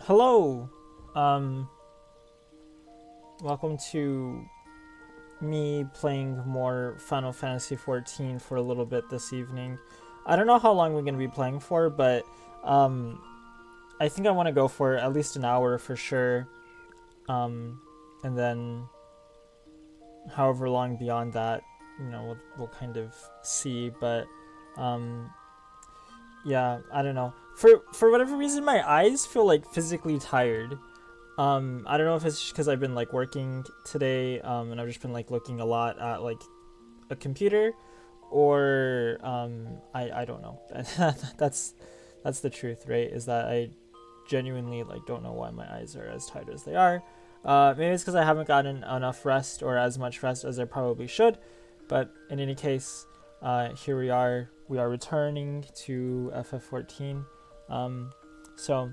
Hello! Welcome to me playing more Final Fantasy XIV for a little bit this evening. I don't know how long we're going to be playing for, but I think I want to go for at least an hour for sure. And then however long beyond that, we'll kind of see, but yeah, I don't know. For whatever reason, my eyes feel like physically tired. I don't know if it's just because I've been like working today, and I've just been like looking a lot at like a computer, or I don't know. that's the truth, right? Is that I genuinely like don't know why my eyes are as tired as they are. Maybe it's because I haven't gotten enough rest or as much rest as I probably should. But in any case, here we are. We are returning to FF14. So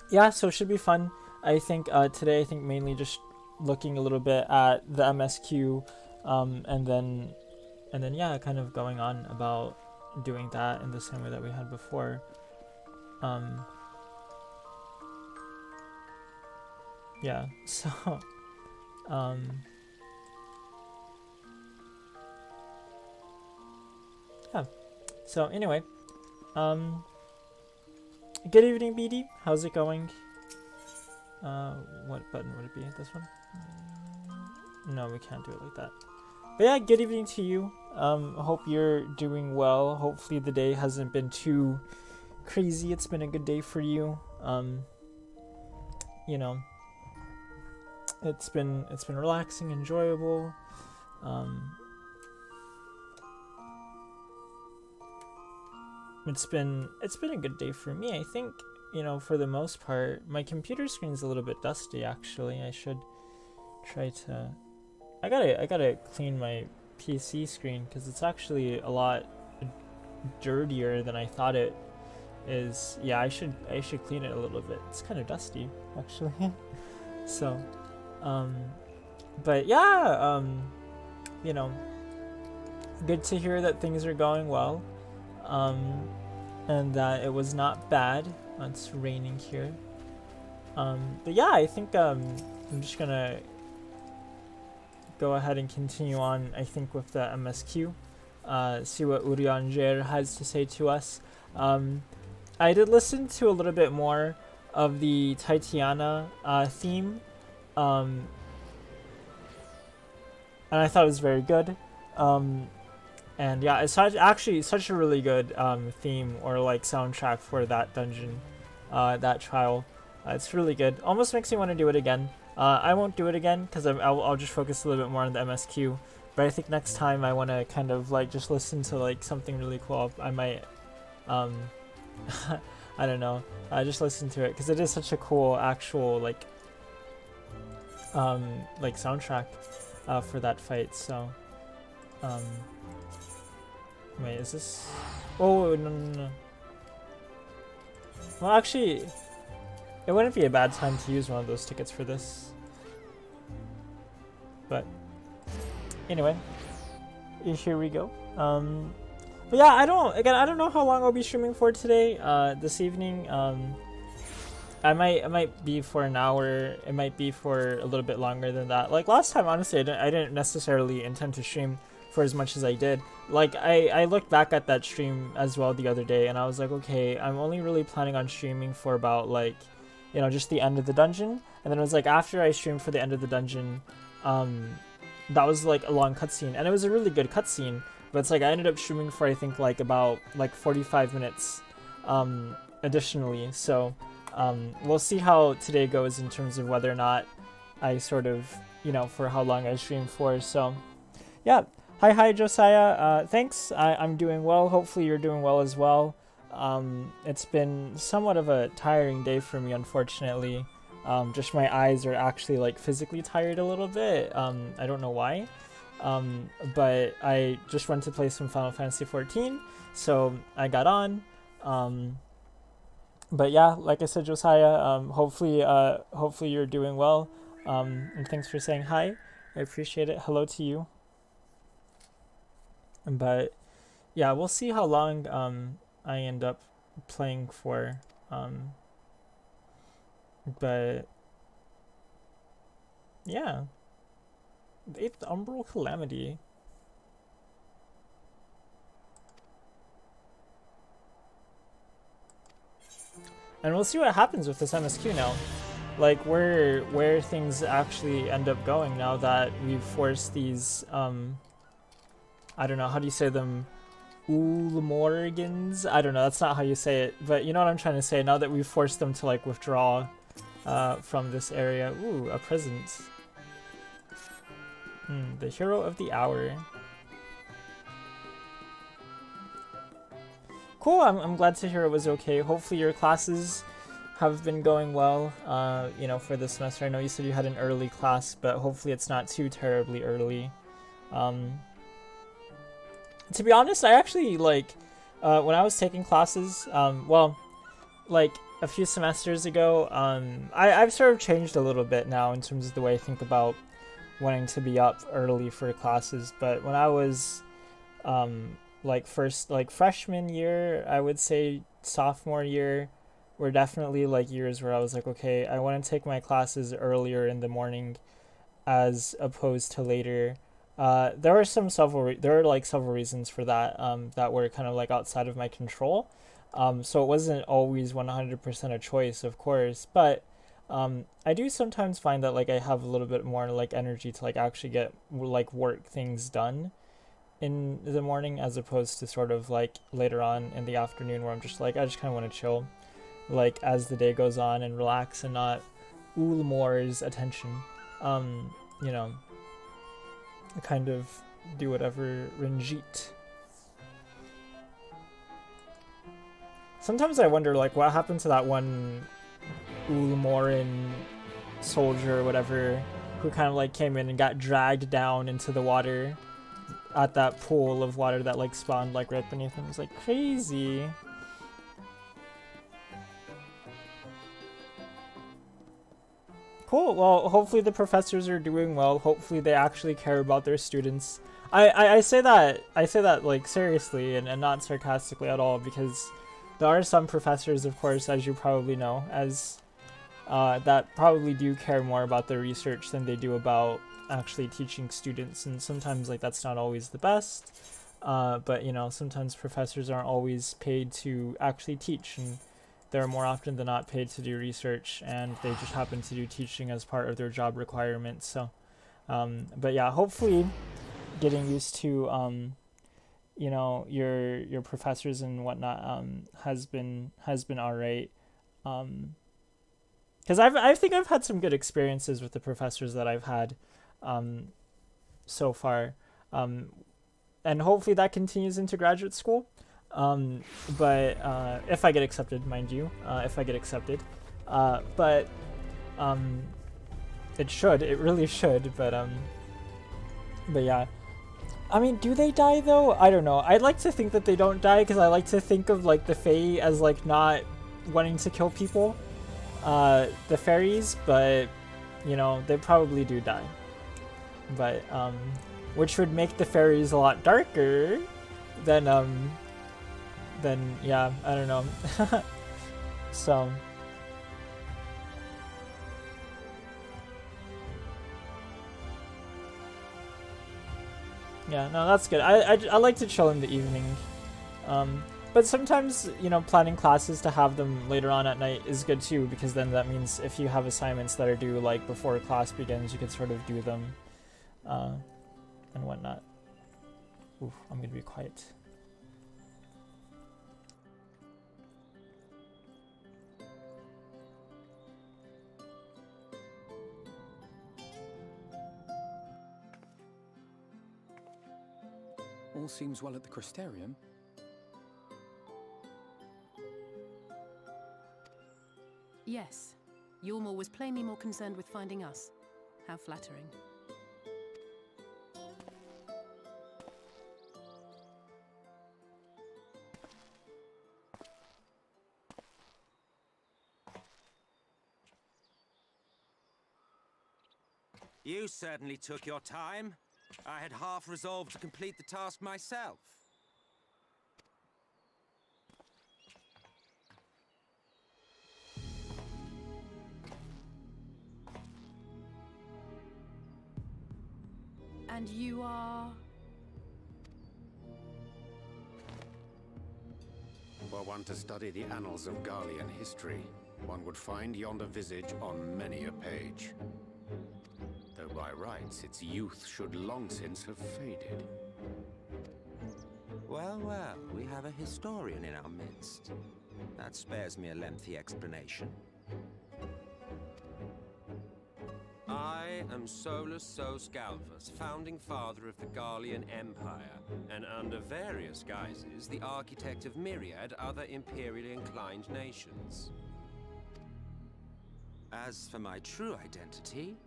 yeah, so it should be fun. I think today, I think mainly just looking a little bit at the MSQ, and then yeah, kind of going on about doing that in the same way that we had before. Yeah, so yeah. So anyway, good evening, BD. How's it going? What button would it be? This one? No, we can't do it like that. But yeah, good evening to you. Hope you're doing well. Hopefully the day hasn't been too crazy. It's been a good day for you. You know, it's been relaxing, enjoyable. It's been a good day for me. I think, for the most part. My computer screen's a little bit dusty actually. I should try to I gotta clean my PC screen because it's actually a lot dirtier than I thought it is. Yeah, I should clean it a little bit. It's kind of dusty actually. So but yeah, good to hear that things are going well, and that it was not bad. It's raining here, but yeah, I think I'm just gonna go ahead and continue on, I think, with the MSQ, see what Urianger has to say to us. I did listen to a little bit more of the Titiana theme, and I thought it was very good. And yeah, it's actually such a really good theme or like soundtrack for that dungeon, that trial. It's really good. Almost makes me want to do it again. I won't do it again because I'll just focus a little bit more on the MSQ. But I think next time I want to kind of like just listen to like something really cool. I might, I don't know, just listen to it because it is such a cool actual like soundtrack for that fight. So, wait, is this? Oh no. Well, actually, it wouldn't be a bad time to use one of those tickets for this. But anyway, here we go. But yeah, I don't know how long I'll be streaming for today. This evening. It might be for an hour. It might be for a little bit longer than that. Like last time, honestly, I didn't necessarily intend to stream for as much as I did. Like I looked back at that stream as well the other day, and I was like, okay, I'm only really planning on streaming for about like, just the end of the dungeon. And then it was like after I streamed for the end of the dungeon, that was like a long cutscene, and it was a really good cutscene. But it's like I ended up streaming for I think like about like 45 minutes, additionally. So we'll see how today goes in terms of whether or not I sort of, for how long I stream for. So yeah, hi Josiah. Thanks. I'm doing well. Hopefully you're doing well as well. It's been somewhat of a tiring day for me, unfortunately. Just my eyes are actually like physically tired a little bit. I don't know why. But I just went to play some Final Fantasy XIV, so I got on. But yeah, like I said, Josiah, hopefully you're doing well. And thanks for saying hi. I appreciate it. Hello to you. But yeah, we'll see how long I end up playing for. But yeah, the 8th Umbral Calamity. And we'll see what happens with this MSQ now. Like where things actually end up going now that we've forced these I don't know, how do you say them? Ulmorgans? I don't know, that's not how you say it, but you know what I'm trying to say, now that we've forced them to like withdraw from this area. Ooh, a present. The hero of the hour. Cool, I'm glad to hear it was okay. Hopefully your classes have been going well, you know, for this semester. I know you said you had an early class, but hopefully it's not too terribly early. To be honest, I actually, like, when I was taking classes, well, like, a few semesters ago, I've sort of changed a little bit now in terms of the way I think about wanting to be up early for classes, but when I was, like, freshman year, I would say sophomore year, were definitely, like, years where I was like, okay, I want to take my classes earlier in the morning as opposed to later. There were several reasons for that, that were kind of like outside of my control. So it wasn't always 100% a choice, of course, but I do sometimes find that like I have a little bit more like energy to like actually get like work things done in the morning as opposed to sort of like later on in the afternoon where I'm just like I just kind of want to chill like as the day goes on and relax and not Ulmore's attention. You know, kind of do whatever Ranjit. Sometimes I wonder like what happened to that one Ulmoran soldier or whatever who kind of like came in and got dragged down into the water at that pool of water that like spawned like right beneath him. It was like crazy. Cool. Well, hopefully the professors are doing well. Hopefully they actually care about their students. I say that like seriously and not sarcastically at all, because there are some professors, of course, as you probably know, as that probably do care more about their research than they do about actually teaching students, and sometimes like that's not always the best. But you know, sometimes professors aren't always paid to actually teach, and they're more often than not paid to do research, and they just happen to do teaching as part of their job requirements. So, but yeah, hopefully getting used to, you know, your professors and whatnot, has been all right. Because I think I've had some good experiences with the professors that I've had, so far, and hopefully that continues into graduate school. But if I get accepted, mind you, if I get accepted, but it really should, but yeah, I mean, do they die though? I don't know. I'd like to think that they don't die, because I like to think of like the Fae as like not wanting to kill people, the fairies, but you know, they probably do die, but which would make the fairies a lot darker than yeah, I don't know. So yeah, no, that's good. I like to chill in the evening, but sometimes, you know, planning classes to have them later on at night is good too, because then that means if you have assignments that are due like before class begins, you can sort of do them, and whatnot. Ooh, I'm gonna be quiet. All seems well at the Crystarium. Yes. Yulmore was plainly more concerned with finding us. How flattering. You certainly took your time. I had half resolved to complete the task myself. And you are... Were one to study the annals of Garlean history, one would find yonder visage on many a page. Though by rights its youth should long since have faded. Well, well, we have a historian in our midst. That spares me a lengthy explanation. I am Solus Sos Galvus, founding father of the Garlean Empire, and under various guises, the architect of myriad other imperially inclined nations. As for my true identity,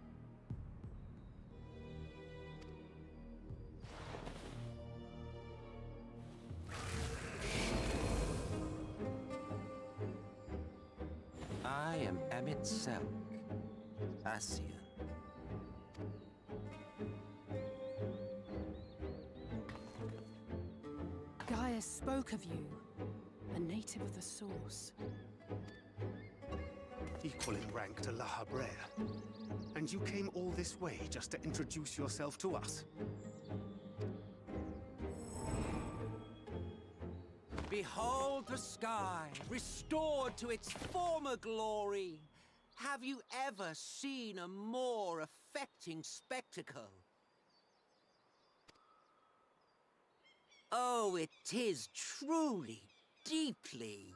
I am Emmett Selk, Asian. Gaius spoke of you, a native of the Source. Equal in rank to La Habrea. And you came all this way just to introduce yourself to us? Behold the sky, restored to its former glory. Have you ever seen a more affecting spectacle? Oh, it is truly, deeply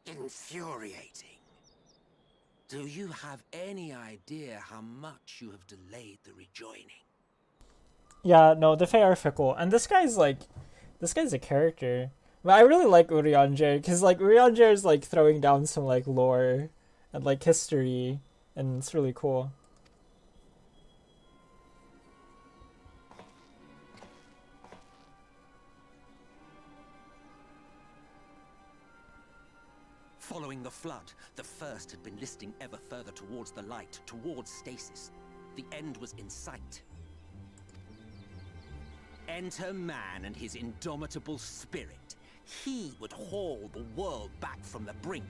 infuriating. Do you have any idea how much you have delayed the rejoining? Yeah, no, the Fae are fickle, and this guy's a character. But I really like Urianger, because like Urianger is like throwing down some like lore and like history, and it's really cool. Following the flood, the first had been listing ever further towards the light, towards stasis. The end was in sight. Enter man and his indomitable spirit. He would haul the world back from the brink.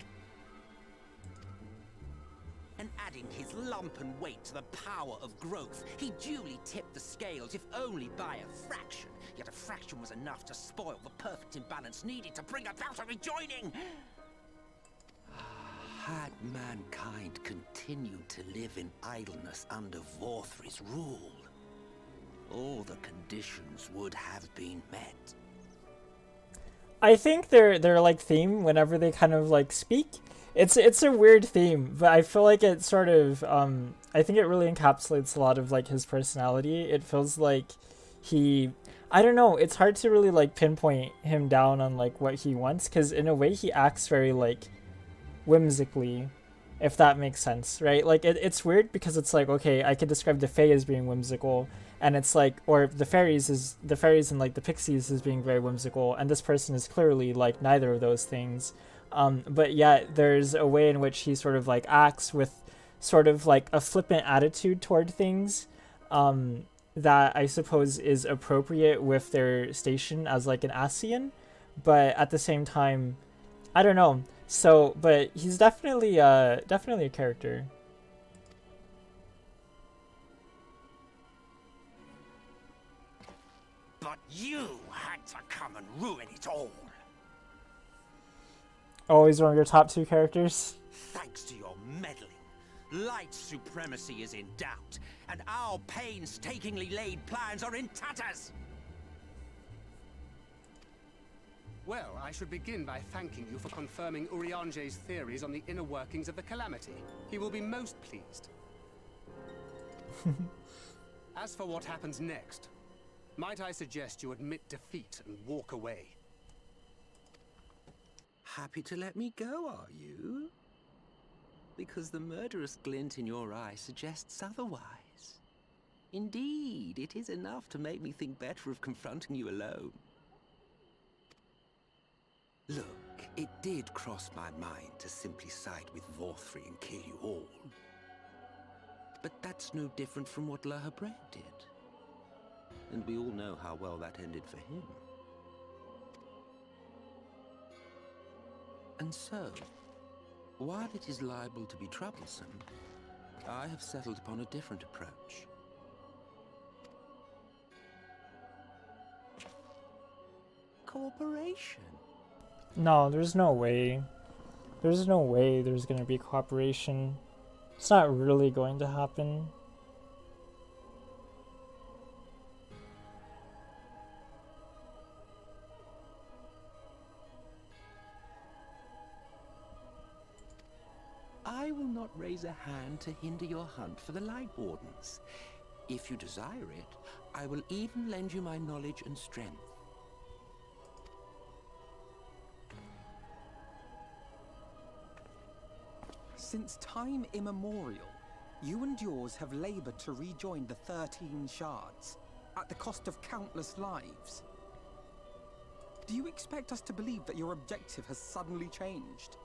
And adding his lumpen weight to the power of growth, he duly tipped the scales, if only by a fraction. Yet a fraction was enough to spoil the perfect imbalance needed to bring about a rejoining. Had mankind continued to live in idleness under Vorthri's rule, all the conditions would have been met. I think their like theme whenever they kind of like speak, it's a weird theme, but I feel like it sort of I think it really encapsulates a lot of like his personality. It feels like I don't know, it's hard to really like pinpoint him down on like what he wants, because in a way he acts very like whimsically, if that makes sense, right? Like it's weird because it's like, okay, I could describe the Fae as being whimsical, and it's like, or the fairies and like the pixies as being very whimsical, and this person is clearly like neither of those things. But yet there's a way in which he sort of like acts with sort of like a flippant attitude toward things, that I suppose is appropriate with their station as like an Asian, but at the same time, I don't know. So, but he's definitely a character. But you had to come and ruin it all. Always one of your top two characters. Thanks to your meddling, light supremacy is in doubt, and our painstakingly laid plans are in tatters. Well, I should begin by thanking you for confirming Urianger's theories on the inner workings of the Calamity. He will be most pleased. As for what happens next, might I suggest you admit defeat and walk away? Happy to let me go, are you? Because the murderous glint in your eye suggests otherwise. Indeed, it is enough to make me think better of confronting you alone. Look, it did cross my mind to simply side with Vorthri and kill you all. But that's no different from what La Habrea did. And we all know how well that ended for him. And so, while it is liable to be troublesome, I have settled upon a different approach. Cooperation. No, there's no way. There's no way there's gonna be cooperation. It's not really going to happen. I will not raise a hand to hinder your hunt for the Light Wardens. If you desire it, I will even lend you my knowledge and strength. Since time immemorial, you and yours have labored to rejoin the 13 shards, at the cost of countless lives. Do you expect us to believe that your objective has suddenly changed?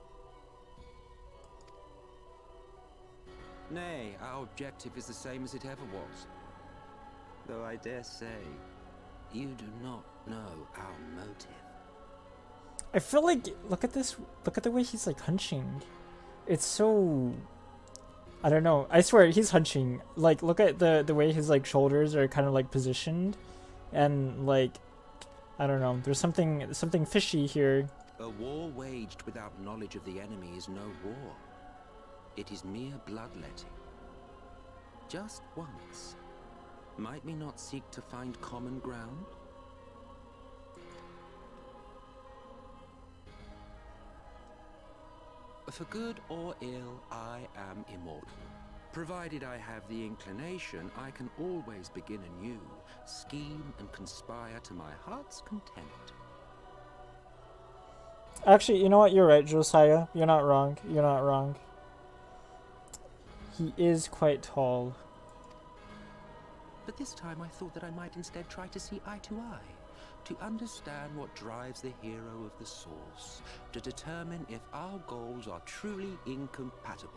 Nay, our objective is the same as it ever was. Though I dare say, you do not know our motive. I feel like, look at this, look at the way he's like hunching. It's so, I don't know. I swear he's hunching. Like, look at the way his like shoulders are kind of like positioned, and like, I don't know. There's something fishy here. A war waged without knowledge of the enemy is no war. It is mere bloodletting. Just once. Might we not seek to find common ground? For good or ill, I am immortal. Provided I have the inclination, I can always begin anew, scheme and conspire to my heart's content. Actually, you know what? You're right, Josiah. You're not wrong. You're not wrong. He is quite tall. But this time I thought that I might instead try to see eye to eye, to understand what drives the hero of the source, to determine if our goals are truly incompatible.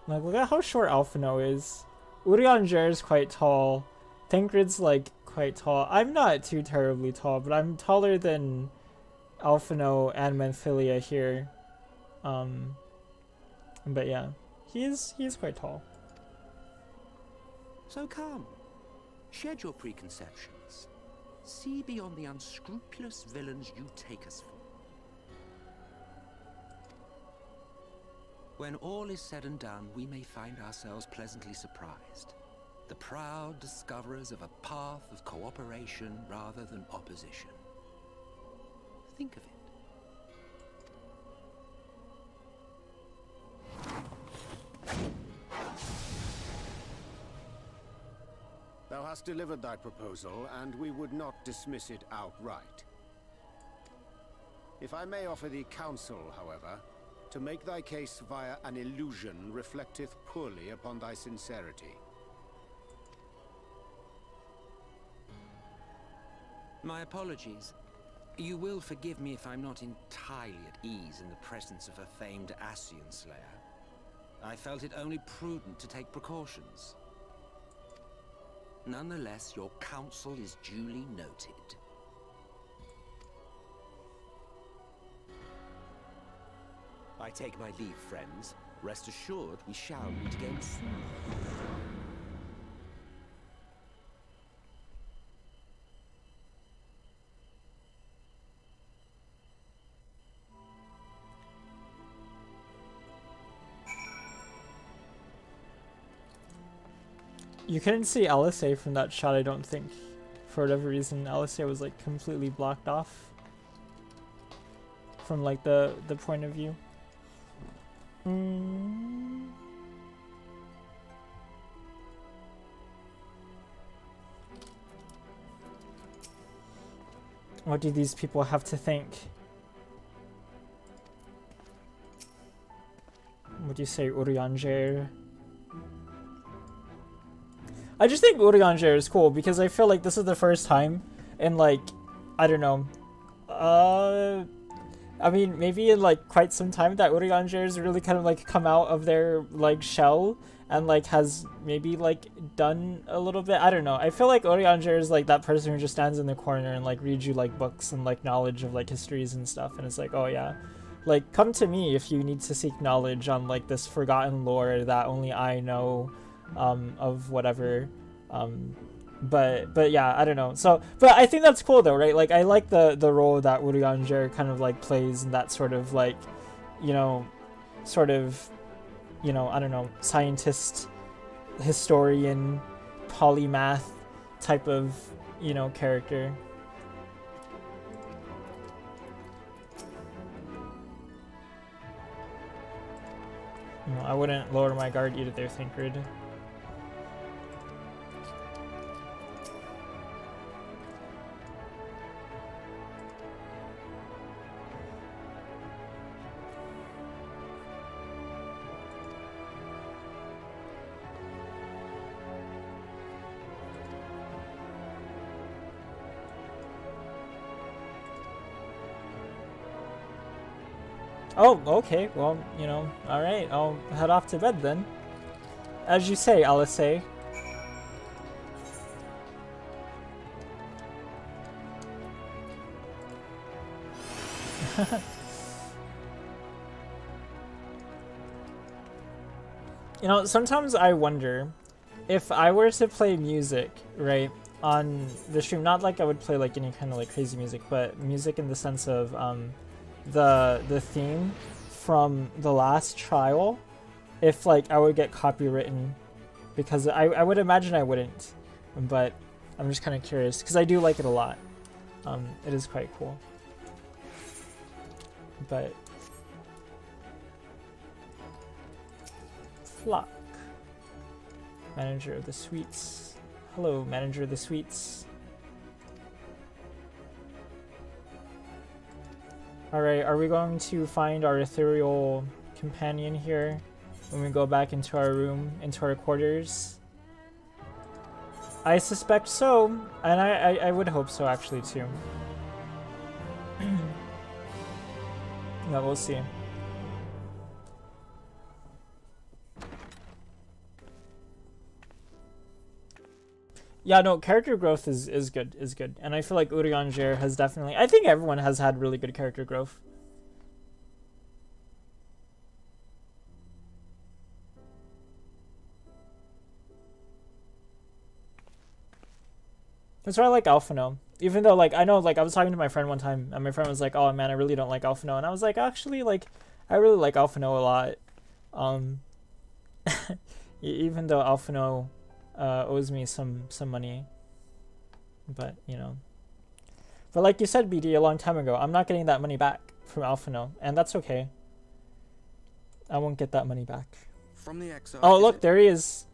Like, look at how short Alphino is. Urianger is quite tall. Tancred's like quite tall. I'm not too terribly tall, but I'm taller than Alphino and Menthilia here. But yeah, he's quite tall. So come, shed your preconceptions. See beyond the unscrupulous villains you take us for. When all is said and done, we may find ourselves pleasantly surprised. The proud discoverers of a path of cooperation rather than opposition. Think of it. Thou hast delivered thy proposal, and we would not dismiss it outright. If I may offer thee counsel, however, to make thy case via an illusion reflecteth poorly upon thy sincerity. My apologies. You will forgive me if I'm not entirely at ease in the presence of a famed Ascian Slayer. I felt it only prudent to take precautions. Nonetheless, your counsel is duly noted. I take my leave, friends. Rest assured, we shall meet again soon. You couldn't see LSA from that shot, I don't think. For whatever reason, LSA was like completely blocked off from like the point of view. What do these people have to think? What do you say, Urianger? I just think Urianger is cool because I feel like this is the first time in like, I don't know, I mean, maybe in like quite some time that Urianger's really kind of like come out of their like shell and like has maybe like done a little bit. I don't know. I feel like Urianger is like that person who just stands in the corner and like reads you like books and like knowledge of like histories and stuff, and it's like, oh yeah, like, come to me if you need to seek knowledge on like this forgotten lore that only I know of whatever. But yeah, I don't know. So, but I think that's cool though, right? Like, I like the role that Urianger kind of like plays in that sort of like, you know, sort of, you know, I don't know, scientist, historian, polymath type of, you know, character. No, I wouldn't lower my guard either, Thancred. Oh, okay, well, you know, alright, I'll head off to bed then. As you say, Alice. You know, sometimes I wonder if I were to play music, right, on the stream, not like I would play like any kind of like crazy music, but music in the sense of the theme from the last trial, if like I would get copywritten, because I would imagine I wouldn't, but I'm just kind of curious because I do like it a lot. It is quite cool. But Flock, manager of the suites. Hello, manager of the suites. Alright, are we going to find our ethereal companion here when we go back into our room, into our quarters? I suspect so, and I would hope so actually too. Yeah, we'll see. Yeah, no, character growth is good. And I feel like Urianger has definitely, I think everyone has had really good character growth. That's why I like Alphino. Even though, like, I know, like, I was talking to my friend one time, and my friend was like, oh man, I really don't like Alphino. And I was like, actually, like, I really like Alphino a lot. Even though Alphino owes me some money, but you know, but like you said, BD, a long time ago, I'm not getting that money back from Alphino, and that's okay. I won't get that money back. From the exile. Oh look, there he is.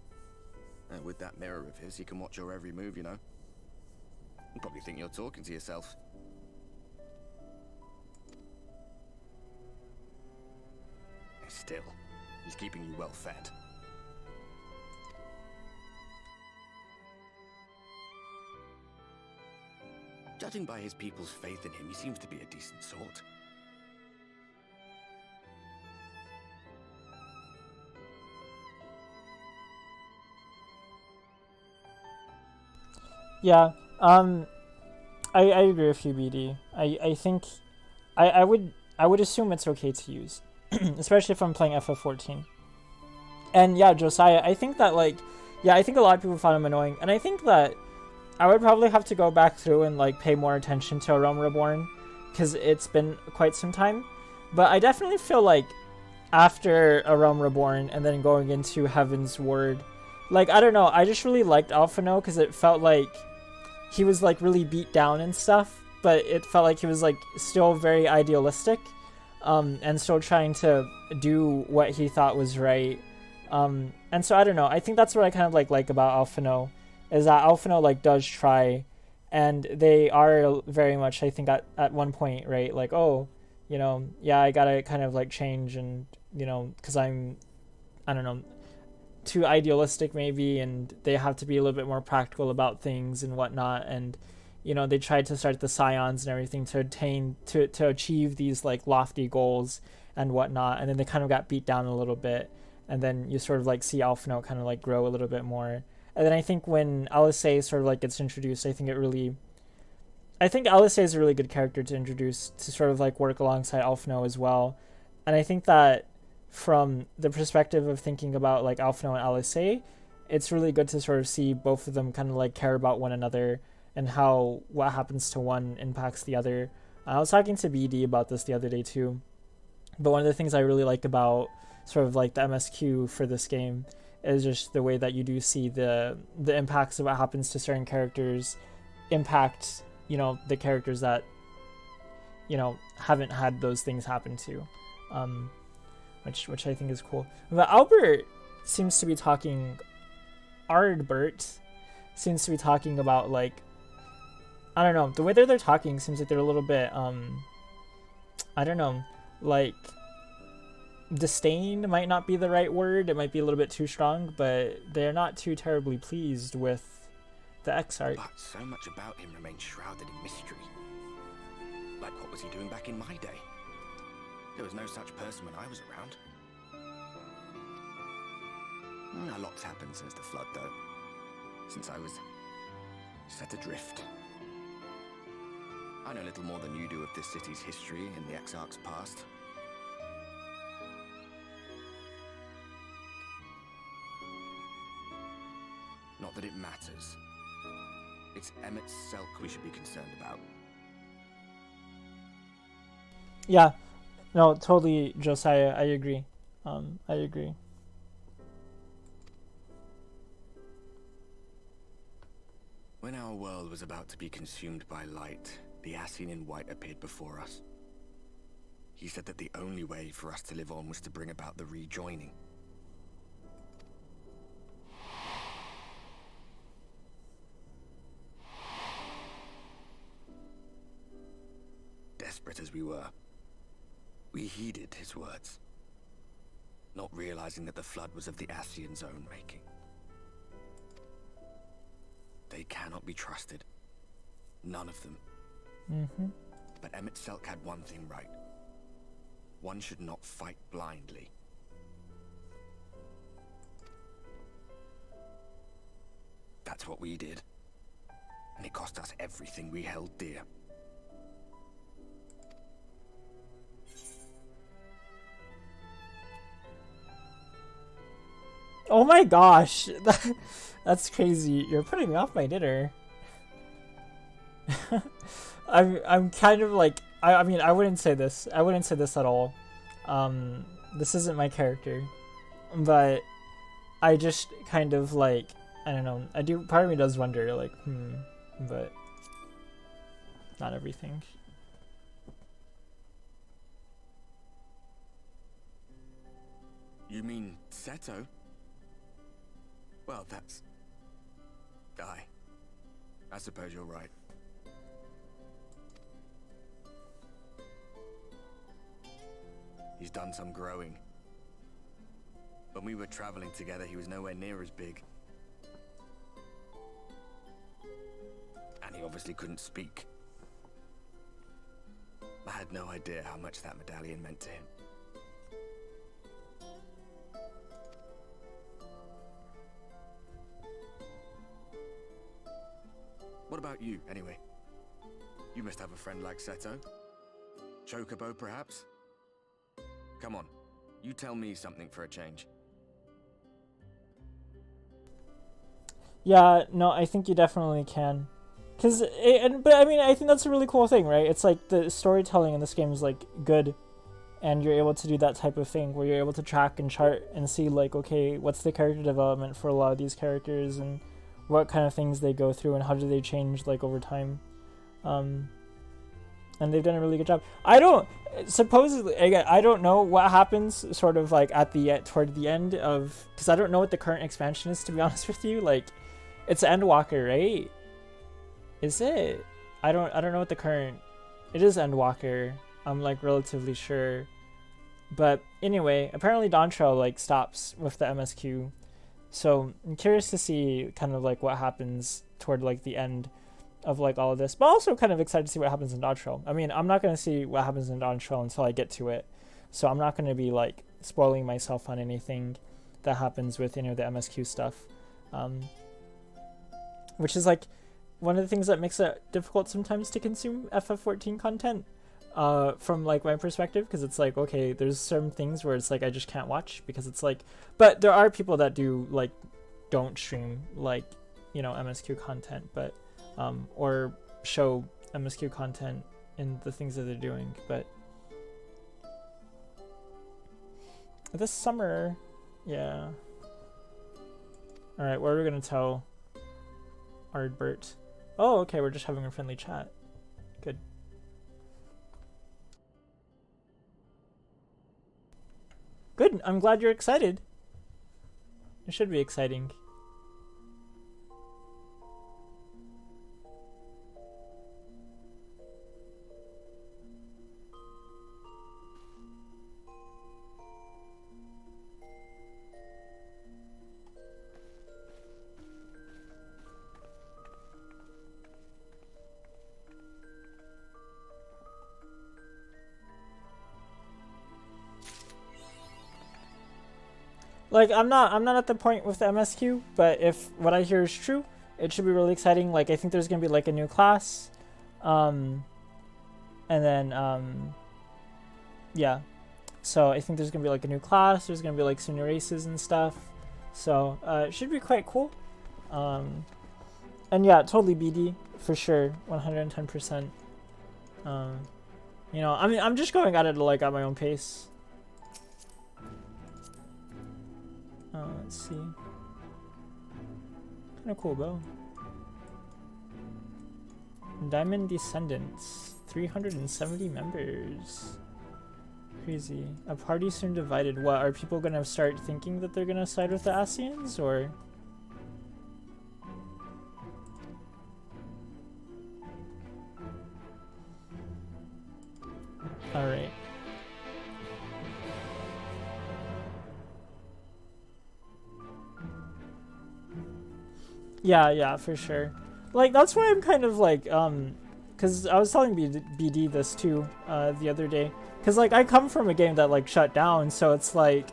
With that mirror of his, he can watch your every move, you know. You probably think you're talking to yourself. Still, he's keeping you well fed. Judging by his people's faith in him, he seems to be a decent sort. Yeah, I agree with you, BD. I think I would assume it's okay to use, especially if I'm playing FF14. And yeah, Josiah, I think that like, yeah, I think a lot of people found him annoying, and I think that I would probably have to go back through and like pay more attention to A Realm Reborn, because it's been quite some time. But I definitely feel like after A Realm Reborn and then going into Heaven's Word, like, I don't know, I just really liked Alphino because it felt like he was like really beat down and stuff, but it felt like he was like still very idealistic, and still trying to do what he thought was right. And so I don't know, I think that's what I kind of like about Alphino, is that Alphino like does try, and they are very much, I think at one point, right, like, oh, you know, yeah, I gotta kind of like change, and you know, because I don't know, too idealistic maybe, and they have to be a little bit more practical about things and whatnot. And you know, they tried to start the Scions and everything to achieve these like lofty goals and whatnot, and then they kind of got beat down a little bit, and then you sort of like see Alphino kind of like grow a little bit more. And then I think when Alice sort of like gets introduced, I think I think Alisaie is a really good character to introduce to sort of like work alongside Alphino as well. And I think that from the perspective of thinking about like Alphino and Alisaie, it's really good to sort of see both of them kind of like care about one another and how what happens to one impacts the other. I was talking to BD about this the other day too. But one of the things I really like about sort of like the MSQ for this game is just the way that you do see the impacts of what happens to certain characters impact, you know, the characters that, you know, haven't had those things happen to, which I think is cool. But Ardbert seems to be talking about like, I don't know, the way that they're talking seems like they're a little bit I don't know, like disdain might not be the right word, it might be a little bit too strong, but they're not too terribly pleased with the Exarch. But so much about him remains shrouded in mystery. Like, what was he doing back in my day? There was no such person when I was around. A lot's happened since the flood, though. Since I was set adrift. I know little more than you do of this city's history and the Exarch's past. Not that it matters. It's Emmett Selk we should be concerned about. Yeah, no, totally, Josiah. I agree. I agree. When our world was about to be consumed by light, the Ascian in white appeared before us. He said that the only way for us to live on was to bring about the rejoining. Desperate as we were, we heeded his words, not realizing that the flood was of the Ascian's own making. They cannot be trusted. None of them. But Emmett Selk had one thing right. One should not fight blindly. That's what we did. And it cost us everything we held dear. Oh my gosh, that's crazy. You're putting me off my dinner. I'm kind of like, I mean, I wouldn't say this. I wouldn't say this at all. This isn't my character, but I just kind of like, I don't know. I do. Part of me does wonder, like, but not everything. You mean Seto? Well, that's... I suppose you're right. He's done some growing. When we were traveling together, he was nowhere near as big. And he obviously couldn't speak. I had no idea how much that medallion meant to him. What about you, anyway? You must have a friend like Seto. Chocobo, perhaps? Come on, you tell me something for a change. Yeah, no, I think you definitely can. But I mean, I think that's a really cool thing, right? It's like the storytelling in this game is like good, and you're able to do that type of thing where you're able to track and chart and see like, okay, what's the character development for a lot of these characters and what kind of things they go through and how do they change like over time. And they've done a really good job. I don't know what happens sort of like toward the end of, because I don't know what the current expansion is, to be honest with you. Like, it's Endwalker, right? Is it? I don't know what the current... It is Endwalker. I'm like relatively sure. But anyway, apparently Dawntrail like stops with the MSQ. So I'm curious to see kind of like what happens toward like the end of like all of this, but also kind of excited to see what happens in Dawntrail. I mean, I'm not going to see what happens in Dawntrail until I get to it. So I'm not going to be like spoiling myself on anything that happens with, you know, the MSQ stuff. Which is like, one of the things that makes it difficult sometimes to consume FF14 content, from like my perspective, because it's like, okay, there's certain things where it's like I just can't watch because it's like, but there are people that do like don't stream like, you know, MSQ content, but or show MSQ content in the things that they're doing. But this summer, yeah. All right, what are we gonna tell Ardbert? Oh, okay, we're just having a friendly chat. Good. Good, I'm glad you're excited. It should be exciting. Like, I'm not at the point with the MSQ, but if what I hear is true, it should be really exciting. Like, I think there's gonna be like a new class, and then yeah, so I think there's gonna be like a new class. There's gonna be like some new races and stuff, so it should be quite cool. And yeah, totally BD for sure, 110%. You know, I mean, I'm just going at it like at my own pace. Let's see. Kind of cool bow. Diamond Descendants, 370 members. Crazy. A party soon divided. What, are people gonna start thinking that they're gonna side with the Asians, or? Alright. Yeah, for sure. Like, that's why I'm kind of like, because I was telling BD this too, the other day. Because, like, I come from a game that, like, shut down, so it's like,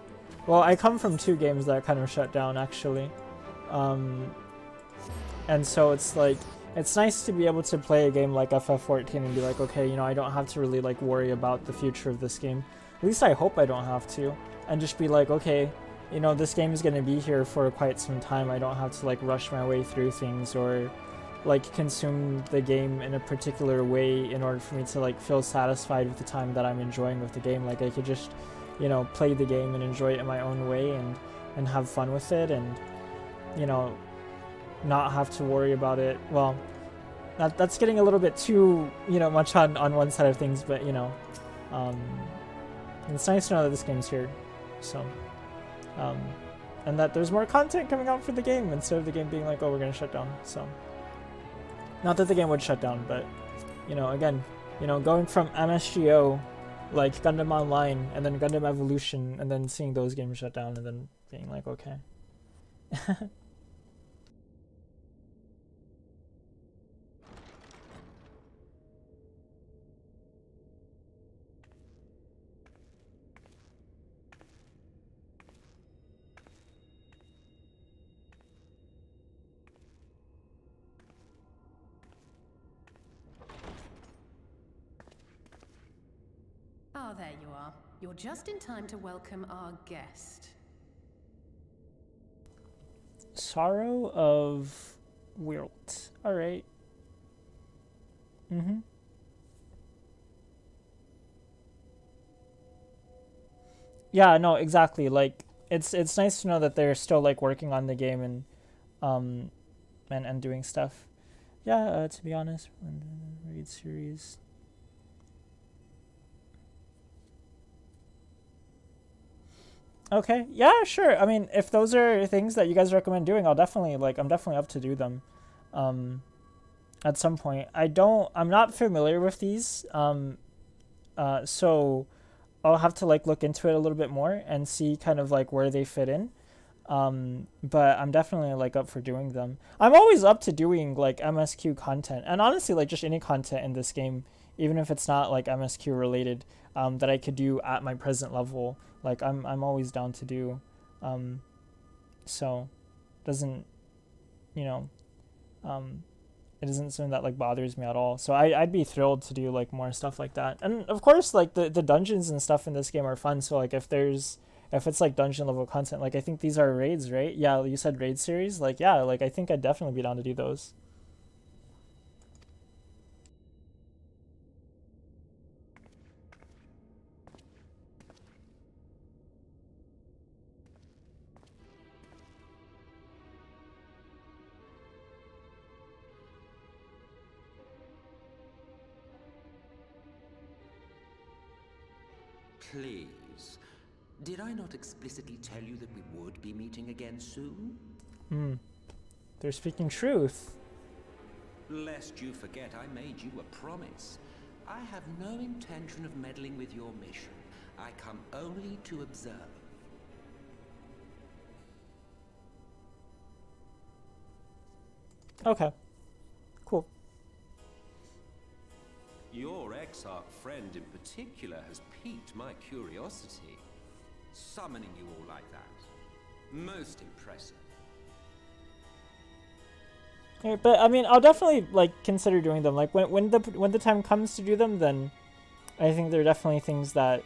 well, I come from 2 games that kind of shut down, actually. And so it's like, it's nice to be able to play a game like FF14 and be like, okay, you know, I don't have to really, like, worry about the future of this game. At least I hope I don't have to. And just be like, okay, you know, this game is going to be here for quite some time. I don't have to like rush my way through things or like consume the game in a particular way in order for me to like feel satisfied with the time that I'm enjoying with the game. Like I could just, you know, play the game and enjoy it in my own way and have fun with it, and, you know, not have to worry about it. Well, that's getting a little bit too, you know, much on one side of things, but, you know, it's nice to know that this game's here. So and that there's more content coming out for the game instead of the game being like, oh, we're gonna shut down. So, not that the game would shut down, but, you know, again, you know, going from MSGO, like Gundam Online, and then Gundam Evolution, and then seeing those games shut down, and then being like, okay. Ah, there you are. You're just in time to welcome our guest. Sorrow of Wilt. Alright. Yeah, no, exactly. Like, it's nice to know that they're still like working on the game and doing stuff. Yeah, to be honest, raid series. Okay, yeah, sure. I mean, if those are things that you guys recommend doing, I'm definitely up to do them at some point. I'm not familiar with these, so I'll have to like look into it a little bit more and see kind of like where they fit in. But I'm definitely like up for doing them. I'm always up to doing like MSQ content, and honestly like just any content in this game, even if it's not like MSQ related, that I could do at my present level. Like I'm always down to do. So doesn't, you know, it isn't something that like bothers me at all. So I'd be thrilled to do like more stuff like that. And of course, like the dungeons and stuff in this game are fun. So like if it's like dungeon level content, like I think these are raids, right? Yeah, you said raid series. Like yeah, like I think I'd definitely be down to do those. Please. Did I not explicitly tell you that we would be meeting again soon? They're speaking truth. Lest you forget, I made you a promise. I have no intention of meddling with your mission. I come only to observe. Okay. Cool. Your Exarch friend in particular has piqued my curiosity. Summoning you all like that. Most impressive. Yeah, but I mean, I'll definitely like consider doing them. Like when the time comes to do them, then I think there are definitely things that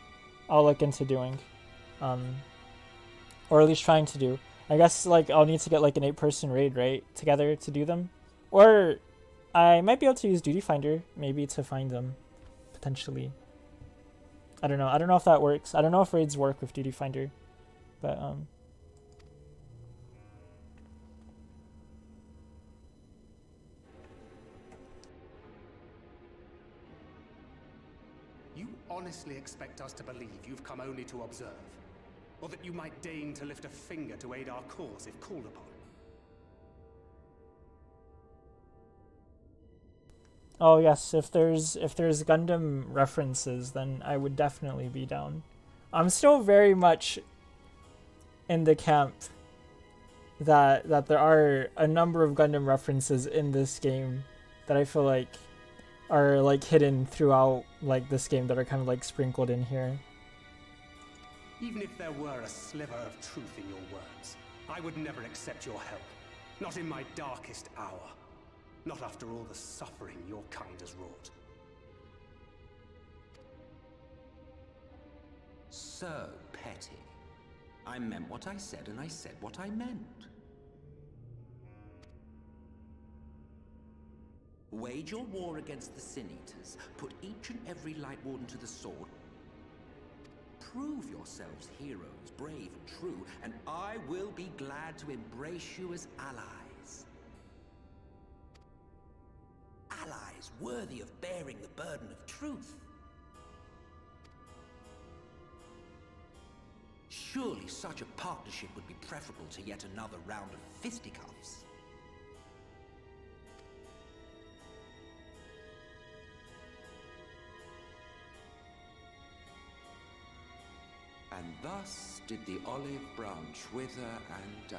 I'll look into doing, or at least trying to do. I guess like I'll need to get like an 8-person raid right together to do them, or I might be able to use Duty Finder maybe to find them, potentially. I don't know. I don't know if that works. I don't know if raids work with Duty Finder, but You honestly expect us to believe you've come only to observe? Or that you might deign to lift a finger to aid our cause if called upon? oh yes, if there's Gundam references, then I would definitely be down. I'm still very much in the camp that there are a number of Gundam references in this game that I feel like are like hidden throughout like this game, that are kind of like sprinkled in here. Even if there were a sliver of truth in your words, I would never accept your help. Not in my darkest hour. Not after all the suffering your kind has wrought. So petty. I meant what I said, and I said what I meant. Wage your war against the Sin Eaters. Put each and every Light Warden to the sword. Prove yourselves heroes, brave and true, and I will be glad to embrace you as allies. Allies worthy of bearing the burden of truth. Surely such a partnership would be preferable to yet another round of fisticuffs. And thus did the olive branch wither and die.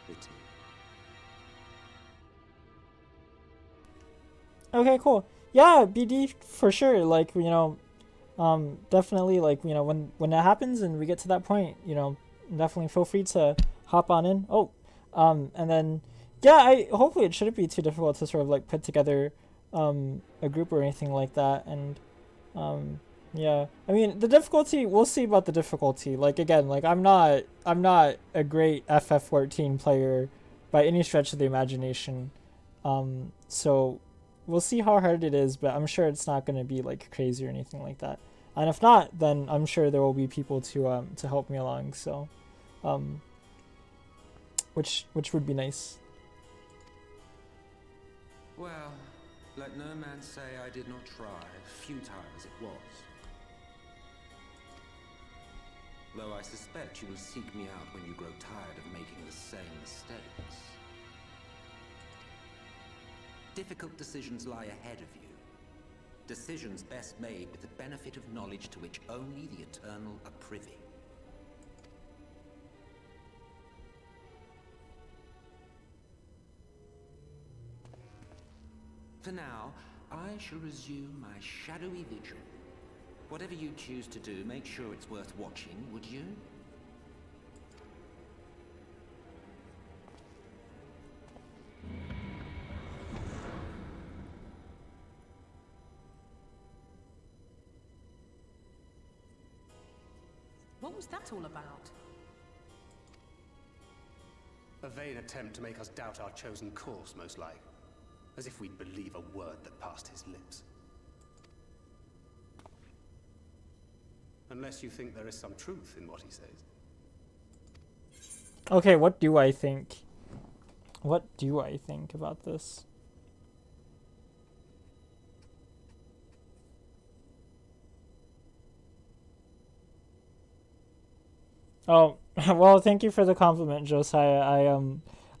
Pity. Okay, cool. Yeah, BD for sure. Like, you know, definitely, like, you know, when that happens and we get to that point, you know, definitely feel free to hop on in. Oh, and then, yeah, hopefully it shouldn't be too difficult to sort of like put together a group or anything like that. And yeah, I mean, the difficulty, we'll see about the difficulty. Like, again, like I'm not a great FF14 player by any stretch of the imagination. So we'll see how hard it is, but I'm sure it's not going to be like crazy or anything like that. And if not, then I'm sure there will be people to help me along. So, which would be nice. Well, let no man say I did not try, futile as it was. Though I suspect you will seek me out when you grow tired of making the same mistakes. Difficult decisions lie ahead of you. Decisions best made with the benefit of knowledge to which only the eternal are privy. For now, I shall resume my shadowy vigil. Whatever you choose to do, make sure it's worth watching, would you? What was that all about? A vain attempt to make us doubt our chosen course, most like. As if we'd believe a word that passed his lips. Unless you think there is some truth in what he says. Okay, what do I think? What do I think about this? Oh, well, thank you for the compliment, Josiah.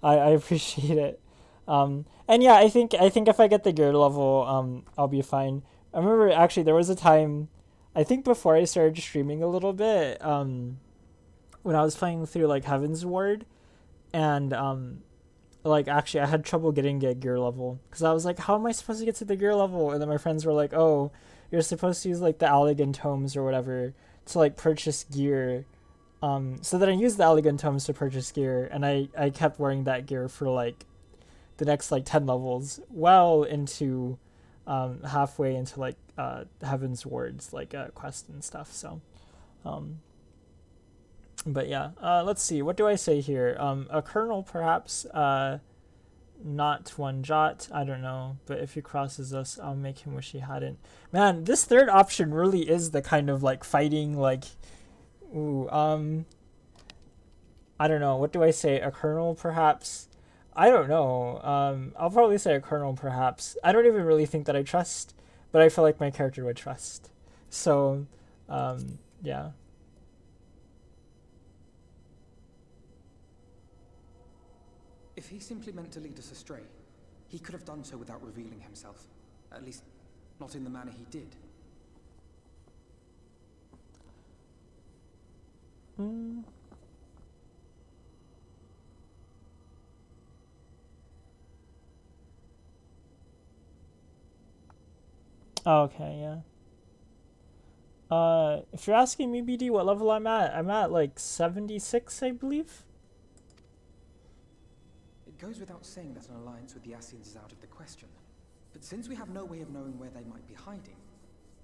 I appreciate it. And yeah, I think if I get the gear level, I'll be fine. I remember actually there was a time, I think before I started streaming a little bit, when I was playing through like Heaven's Ward, and like actually I had trouble getting a gear level because I was like, how am I supposed to get to the gear level? And then my friends were like, oh, you're supposed to use like the Allegan tomes or whatever to like purchase gear. So then I used the Allegan tomes to purchase gear, and I kept wearing that gear for like the next like 10 levels, well into halfway into like Heaven's Ward's like quest and stuff. So but yeah, let's see, what do I say here? A colonel perhaps, not one jot, I don't know, but if he crosses us, I'll make him wish he hadn't. Man, this third option really is the kind of like fighting, like, ooh, I don't know, what do I say? A colonel perhaps? I don't know. I'll probably say a colonel perhaps. I don't even really think that I trust, but I feel like my character would trust. So, yeah. If he simply meant to lead us astray, he could have done so without revealing himself. At least, not in the manner he did. Okay, yeah. If you're asking me, BD, what level I'm at like 76, I believe. It goes without saying that an alliance with the Ascians is out of the question. But since we have no way of knowing where they might be hiding,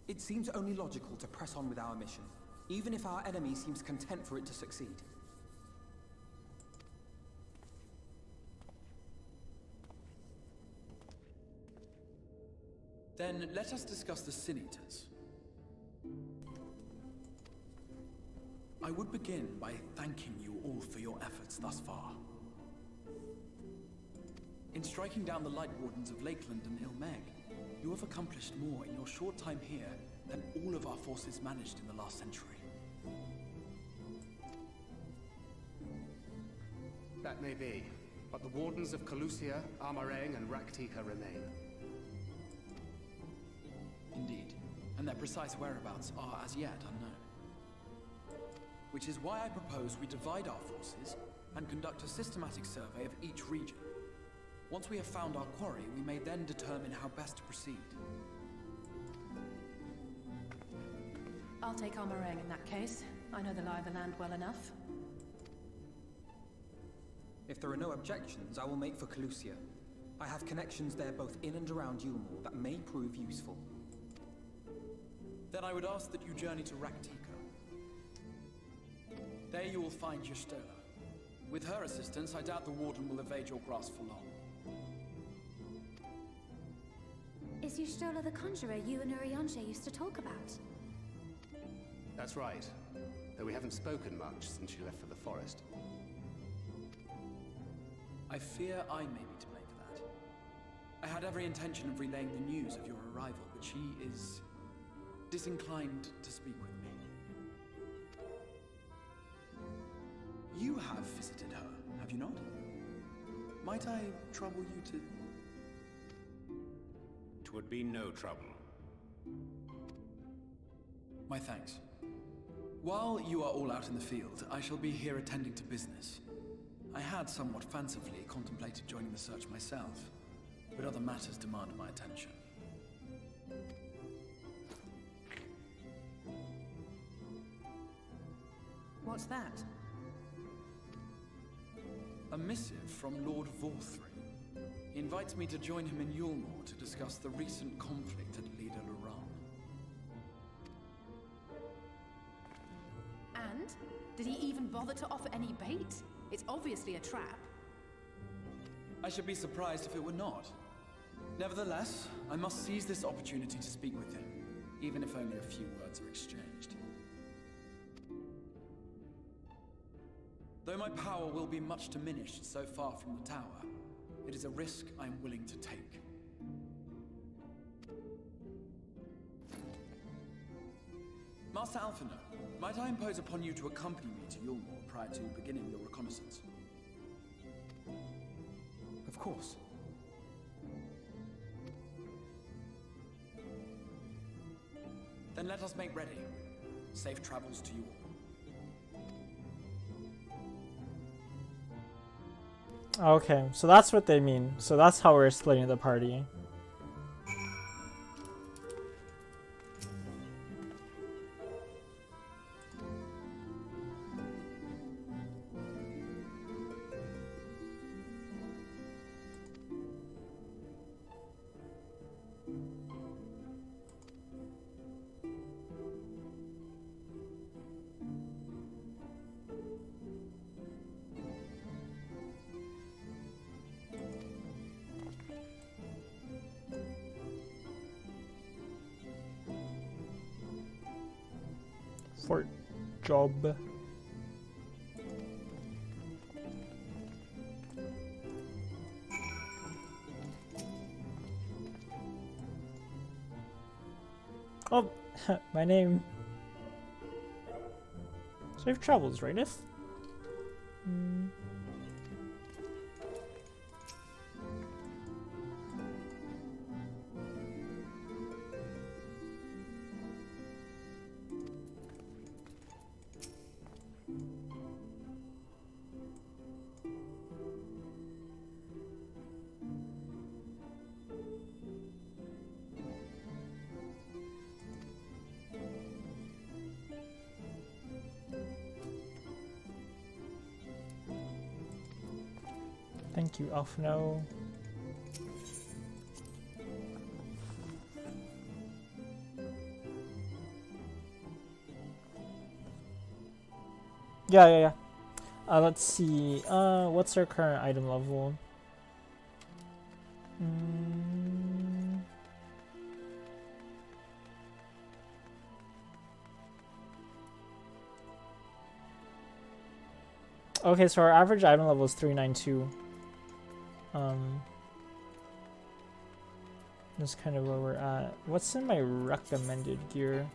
it seems only logical to press on with our mission, even if our enemy seems content for it to succeed. Then let us discuss the Sin Eaters. I would begin by thanking you all for your efforts thus far. In striking down the Light Wardens of Lakeland and Ilmeg, you have accomplished more in your short time here than all of our forces managed in the last century. That may be, but the Wardens of Calusia, Armarang, and Raktika remain. Indeed, and their precise whereabouts are as yet unknown. Which is why I propose we divide our forces and conduct a systematic survey of each region. Once we have found our quarry, we may then determine how best to proceed. I'll take Armarang in that case. I know the lie of the land well enough. If there are no objections, I will make for Calusia. I have connections there both in and around Yulmore that may prove useful. Then I would ask that you journey to Raktika. There you will find Y'shtola. With her assistance, I doubt the Warden will evade your grasp for long. Is Y'shtola the conjurer you and Urianger used to talk about? That's right. Though we haven't spoken much since she left for the forest. I fear I may be to blame for that. I had every intention of relaying the news of your arrival, but she is disinclined to speak with me. You have visited her, have you not? Might I trouble you to... Twould be no trouble. My thanks. While you are all out in the field, I shall be here attending to business. I had somewhat fancifully contemplated joining the search myself, but other matters demand my attention. What's that? A missive from Lord Vorthry. He invites me to join him in Yulmore to discuss the recent conflict at Lida Luran. hand? Did he even bother to offer any bait? It's obviously a trap. I should be surprised if it were not. Nevertheless, I must seize this opportunity to speak with him, even if only a few words are exchanged. Though my power will be much diminished so far from the tower, it is a risk I am willing to take. Master Alphino, might I impose upon you to accompany me to Yulmore prior to beginning your reconnaissance? Of course. Then let us make ready. Safe travels to you all. Okay, so that's what they mean. So that's how we're splitting the party. Fort job. Oh, my name. Safe travels, Rainith. Thank you, Alphino. Yeah. Let's see. What's our current item level? Okay, so our average item level is 392. That's kind of where we're at. What's in my recommended gear?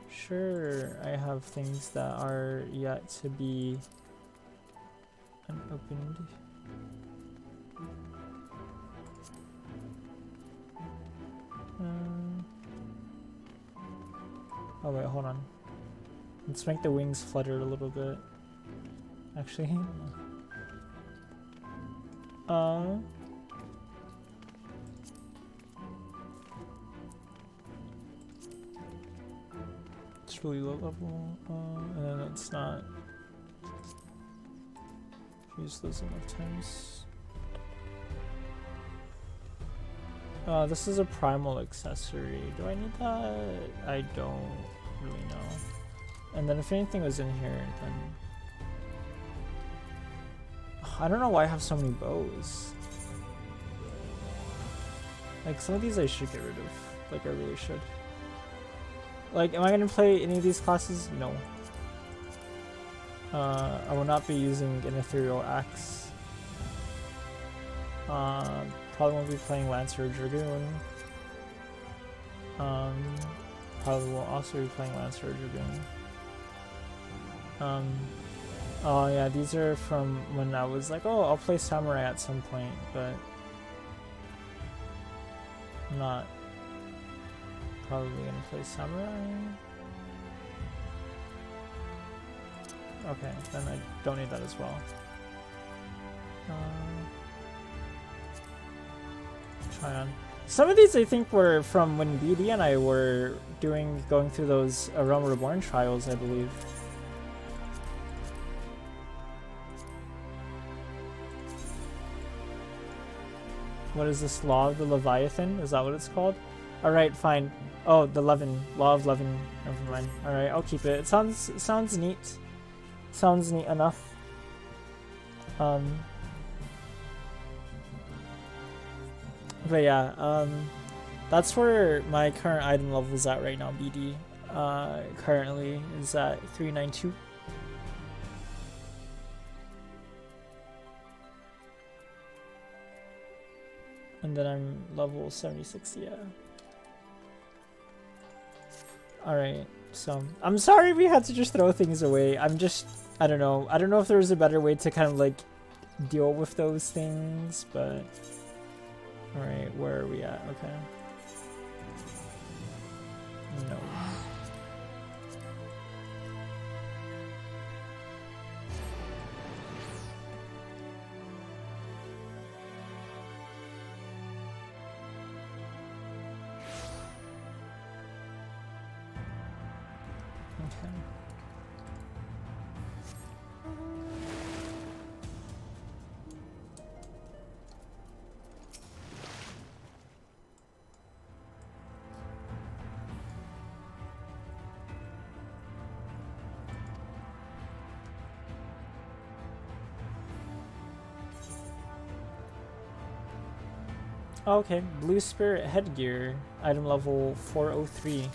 Sure, I have things that are yet to be unopened. Oh wait, hold on. Let's make the wings flutter a little bit. Actually, it's really low level, and then it's not. Use those enough times. This is a primal accessory. Do I need that? I don't really know. And then if anything was in here, then I don't know why I have so many bows. Like, some of these I should get rid of. Like, I really should. Like, am I gonna play any of these classes? No. I will not be using an ethereal axe. Probably won't be playing Lancer or Dragoon. Probably will also be playing Lancer or Dragoon. Oh yeah, these are from when I was like, oh, I'll play Samurai at some point, but I'm not probably gonna play Samurai. Okay, then I don't need that as well. Try on. Some of these I think were from when BD and I were going through those Realm Reborn trials, I believe. What is this? Law of the Leviathan? Is that what it's called? Alright, fine. Oh, the Levin. Law of Levin. Never mind. Alright, I'll keep it. It sounds neat. Sounds neat enough. But yeah, that's where my current item level is at right now, BD. Currently is at 392. And then I'm level 76, yeah. Alright, so I'm sorry we had to just throw things away. I don't know. I don't know if there was a better way to kind of like deal with those things, but alright, where are we at? Okay. No. Okay. Okay, Blue Spirit headgear, item level 403.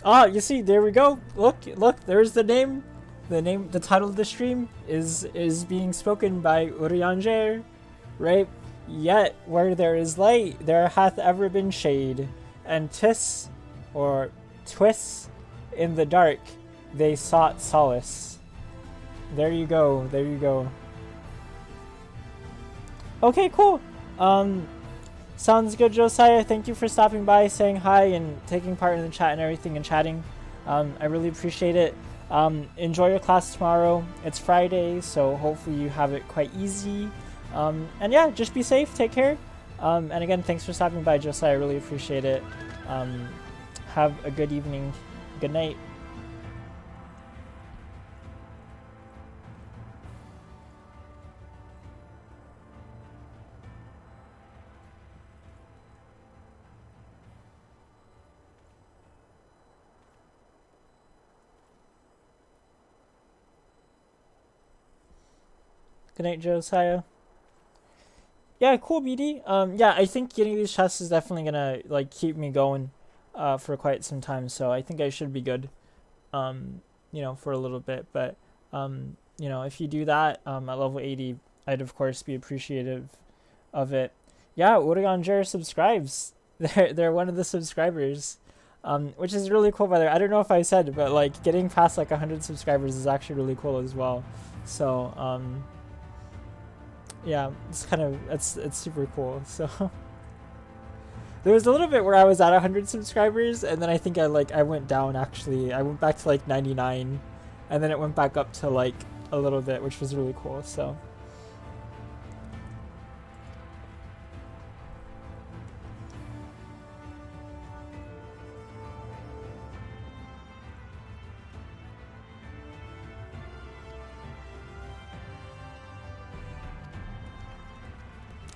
Ah, you see, there we go. Look, there's the name. The title of the stream is being spoken by Urianger, right? Yet where there is light, there hath ever been shade, and tis, or twists, in the dark, they sought solace. There you go. There you go. Okay, cool. Sounds good, Josiah. Thank you for stopping by, saying hi, and taking part in the chat and everything, and chatting. I really appreciate it. Enjoy your class tomorrow. It's Friday, so hopefully you have it quite easy. And yeah, just be safe. Take care. And again, thanks for stopping by, Josiah. I really appreciate it. Have a good evening. Good night. Good night, Josiah. Yeah, cool, BD. Yeah, I think getting these chests is definitely gonna like keep me going for quite some time, so I think I should be good for a little bit. But if you do that at level 80, I'd of course be appreciative of it. Yeah, Urianger subscribes. They're one of the subscribers, which is really cool. By the way, I don't know if I said, but like getting past like 100 subscribers is actually really cool as well. So yeah, it's super cool. So there was a little bit where I was at 100 subscribers, and then I think I went down. Actually, I went back to like 99, and then it went back up to like a little bit, which was really cool. So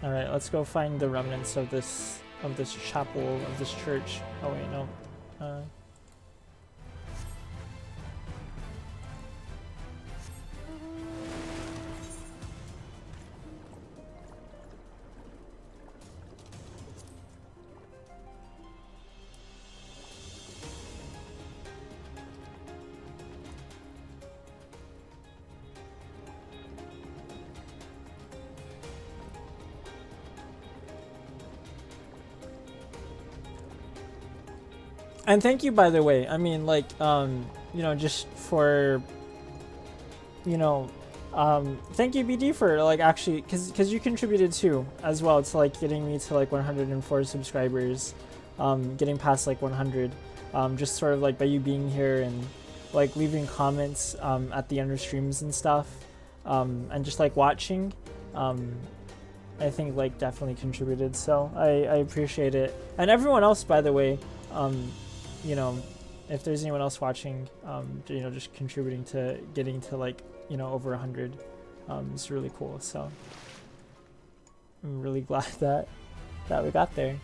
all right, let's go find the remnants of this chapel, of this church. Oh wait, no. And thank you, by the way. I mean, like, you know, just for, you know, thank you, BD, for like actually, cause you contributed too as well to like getting me to like 104 subscribers, getting past like 100, just sort of like by you being here and like leaving comments at the end of streams and stuff, and just like watching, I think like definitely contributed. So I appreciate it, and everyone else, by the way, you know, if there's anyone else watching, you know, just contributing to getting to like, you know, over 100, it's really cool. So I'm really glad that we got there.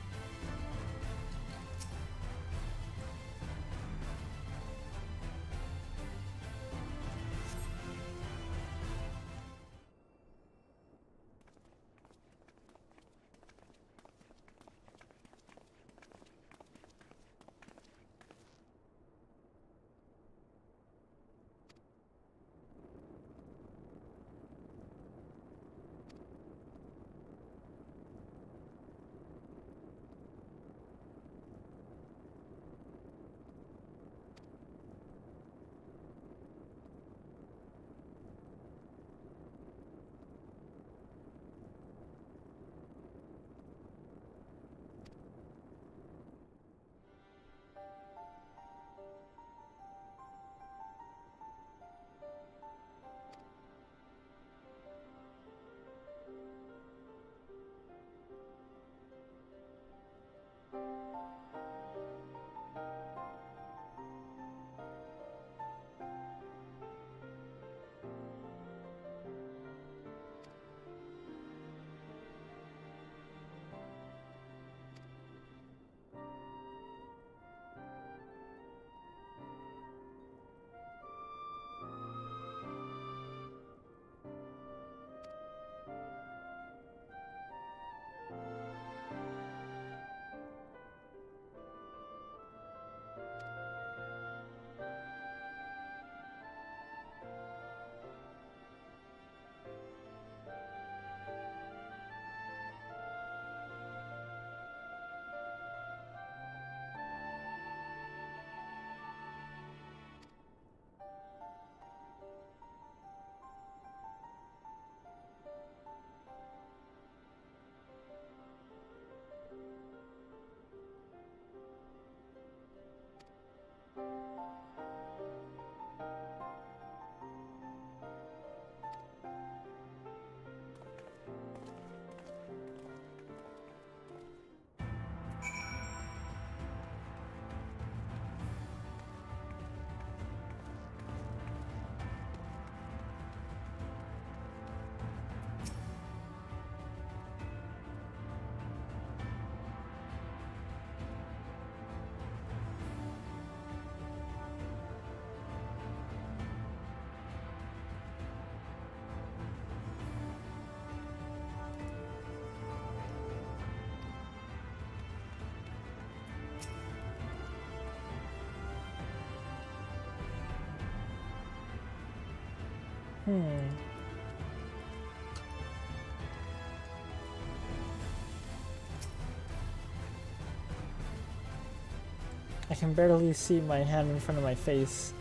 I can barely see my hand in front of my face.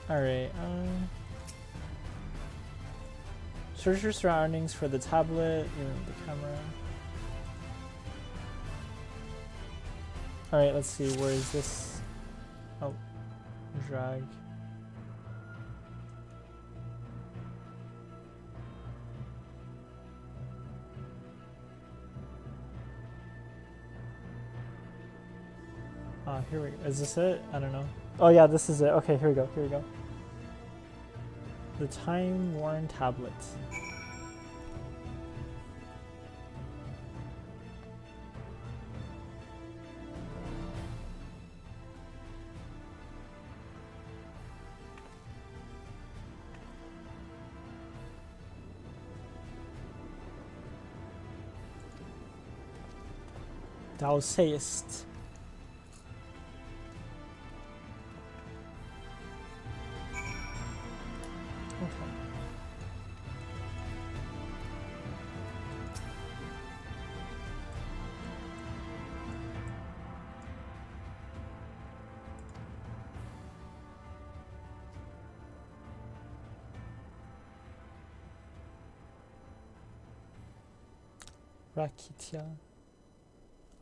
Alright, search your surroundings for the tablet, the camera. Alright, let's see, where is this? Oh, drag. Here we go. Is this it? I don't know. Oh yeah, this is it. Okay, here we go. Here we go. The time-worn tablet. Thou sayest. Rakitia.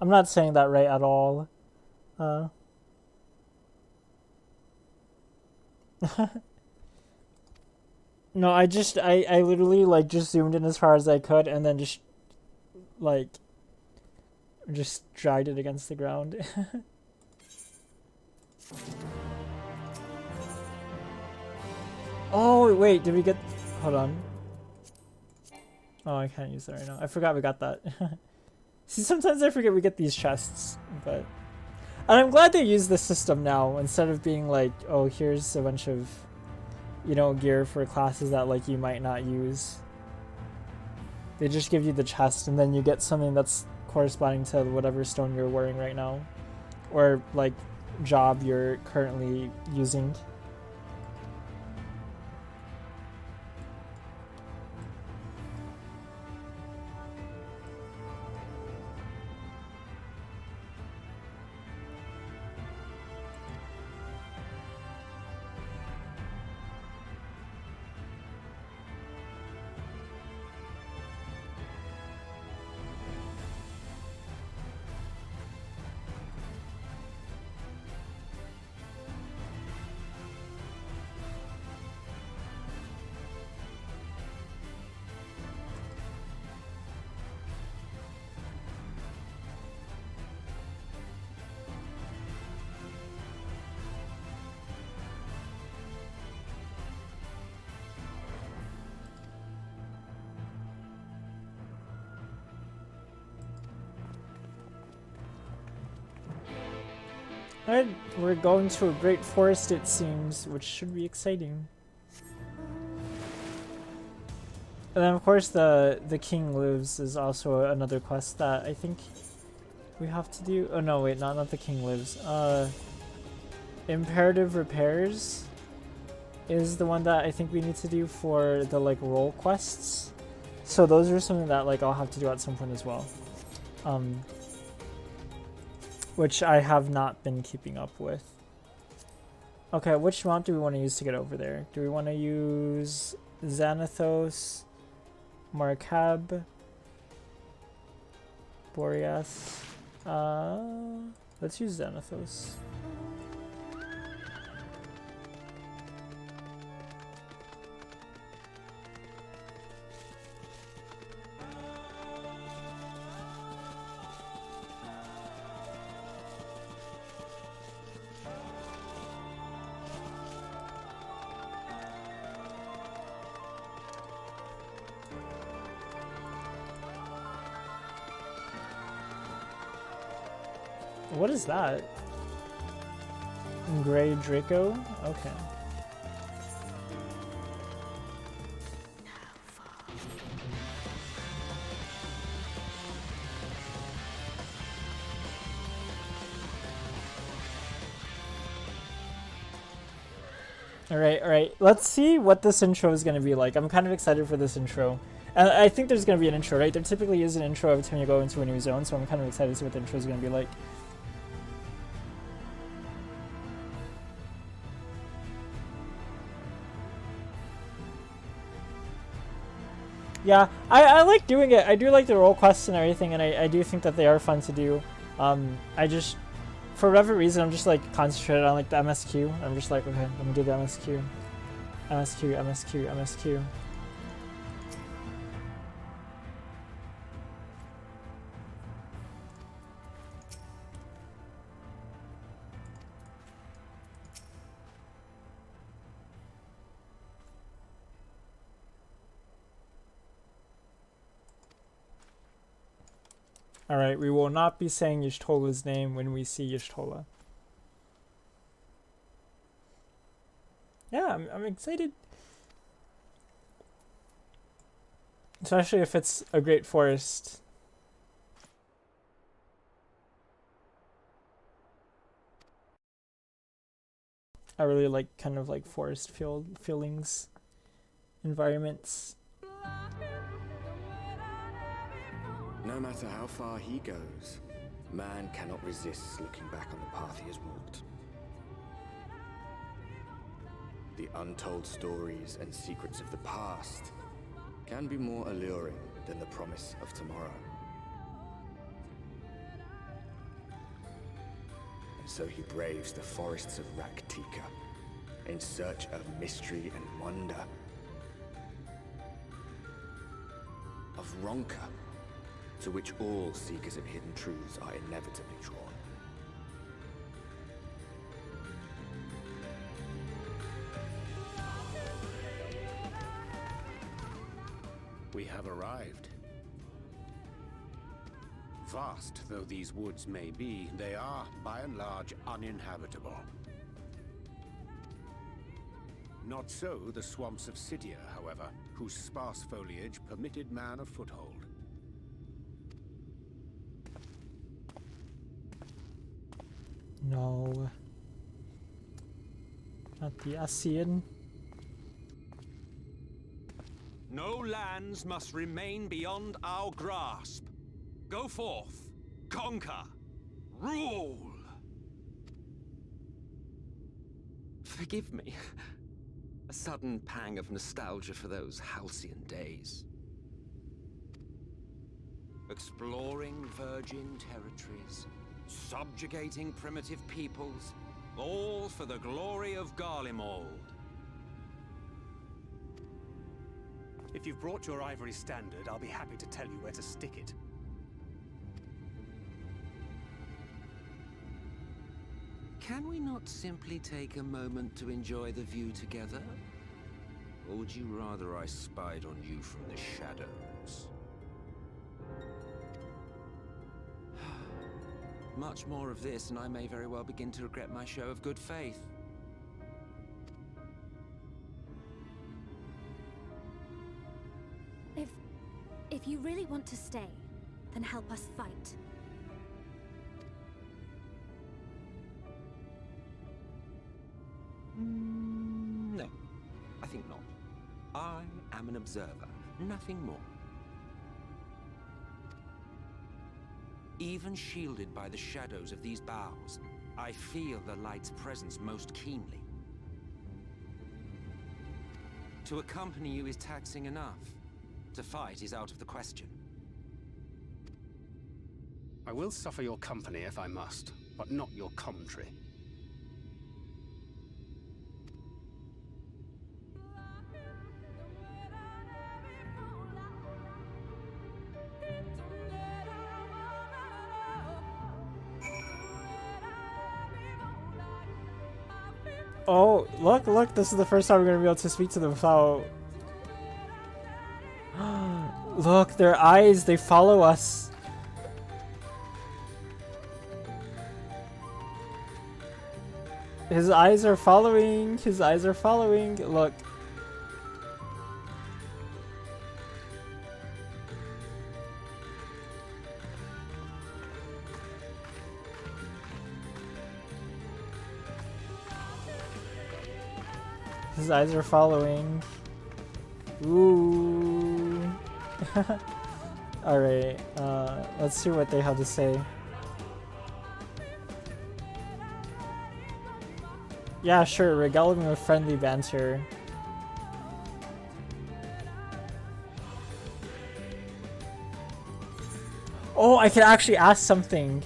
I'm not saying that right at all. No, I literally like just zoomed in as far as I could and then just like just dragged it against the ground. Oh wait, did we get, hold on. Oh, I can't use that right now. I forgot we got that. See, sometimes I forget we get these chests, but... And I'm glad they use the system now, instead of being like, oh, here's a bunch of, you know, gear for classes that, like, you might not use. They just give you the chest, and then you get something that's corresponding to whatever stone you're wearing right now. Or, like, job you're currently using. Alright, we're going to a great forest it seems, which should be exciting. And then of course the King Lives is also another quest that I think we have to do. Oh no, wait, not the King Lives. Imperative Repairs is the one that I think we need to do for the like role quests. So those are something that like I'll have to do at some point as well. Which I have not been keeping up with. Okay, which mount do we want to use to get over there? Do we want to use Xanathos, Markab, Boreas? Let's use Xanathos. What is that? Gray Draco? Okay. Alright. Let's see what this intro is going to be like. I'm kind of excited for this intro. And I think there's going to be an intro, right? There typically is an intro every time you go into a new zone, so I'm kind of excited to see what the intro is going to be like. Yeah, I like doing it. I do like the role quests and everything, and I do think that they are fun to do. I just, for whatever reason, I'm just like concentrated on like the MSQ. I'm just like, okay, let me do the MSQ. MSQ. Alright, we will not be saying Y'shtola's name when we see Y'shtola. Yeah, I'm excited. Especially if it's a great forest. I really like kind of like forest feelings, environments. No matter how far he goes, man cannot resist looking back on the path he has walked. The untold stories and secrets of the past can be more alluring than the promise of tomorrow. so he braves the forests of Raktika in search of mystery and wonder. Of Ronka, to which all seekers of hidden truths are inevitably drawn. We have arrived. Vast though these woods may be, they are, by and large, uninhabitable. Not so the swamps of Cydia, however, whose sparse foliage permitted man a foothold. No. Not the Ascian. No lands must remain beyond our grasp. Go forth, conquer, rule! Forgive me. A sudden pang of nostalgia for those halcyon days. Exploring virgin territories, subjugating primitive peoples, All for the glory of Garlemald. If you've brought your ivory standard, I'll be happy to tell you where to stick it. Can we not simply take a moment to enjoy the view together? Or would you rather I spied on you from the shadows? Much more of this, and I may very well begin to regret my show of good faith. If you really want to stay, then help us fight. No, I think not. I am an observer, nothing more. Even shielded by the shadows of these boughs, I feel the light's presence most keenly. To accompany you is taxing enough. To fight is out of the question. I will suffer your company if I must, but not your commentary. Oh, look, this is the first time we're gonna be able to speak to them without... Look, their eyes, they follow us. His eyes are following, look. His eyes are following. Ooh. Alright, let's see what they have to say. Yeah, sure, regale me with friendly banter. Oh, I can actually ask something.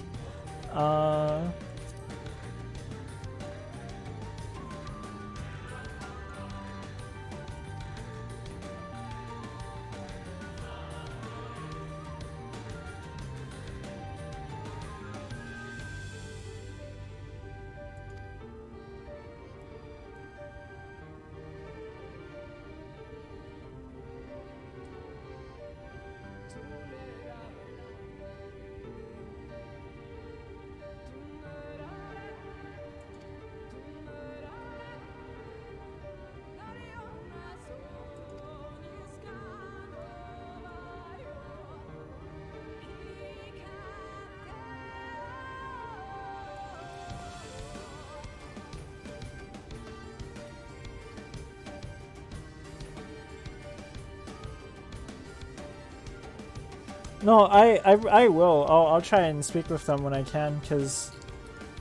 No, I will. I'll try and speak with them when I can, because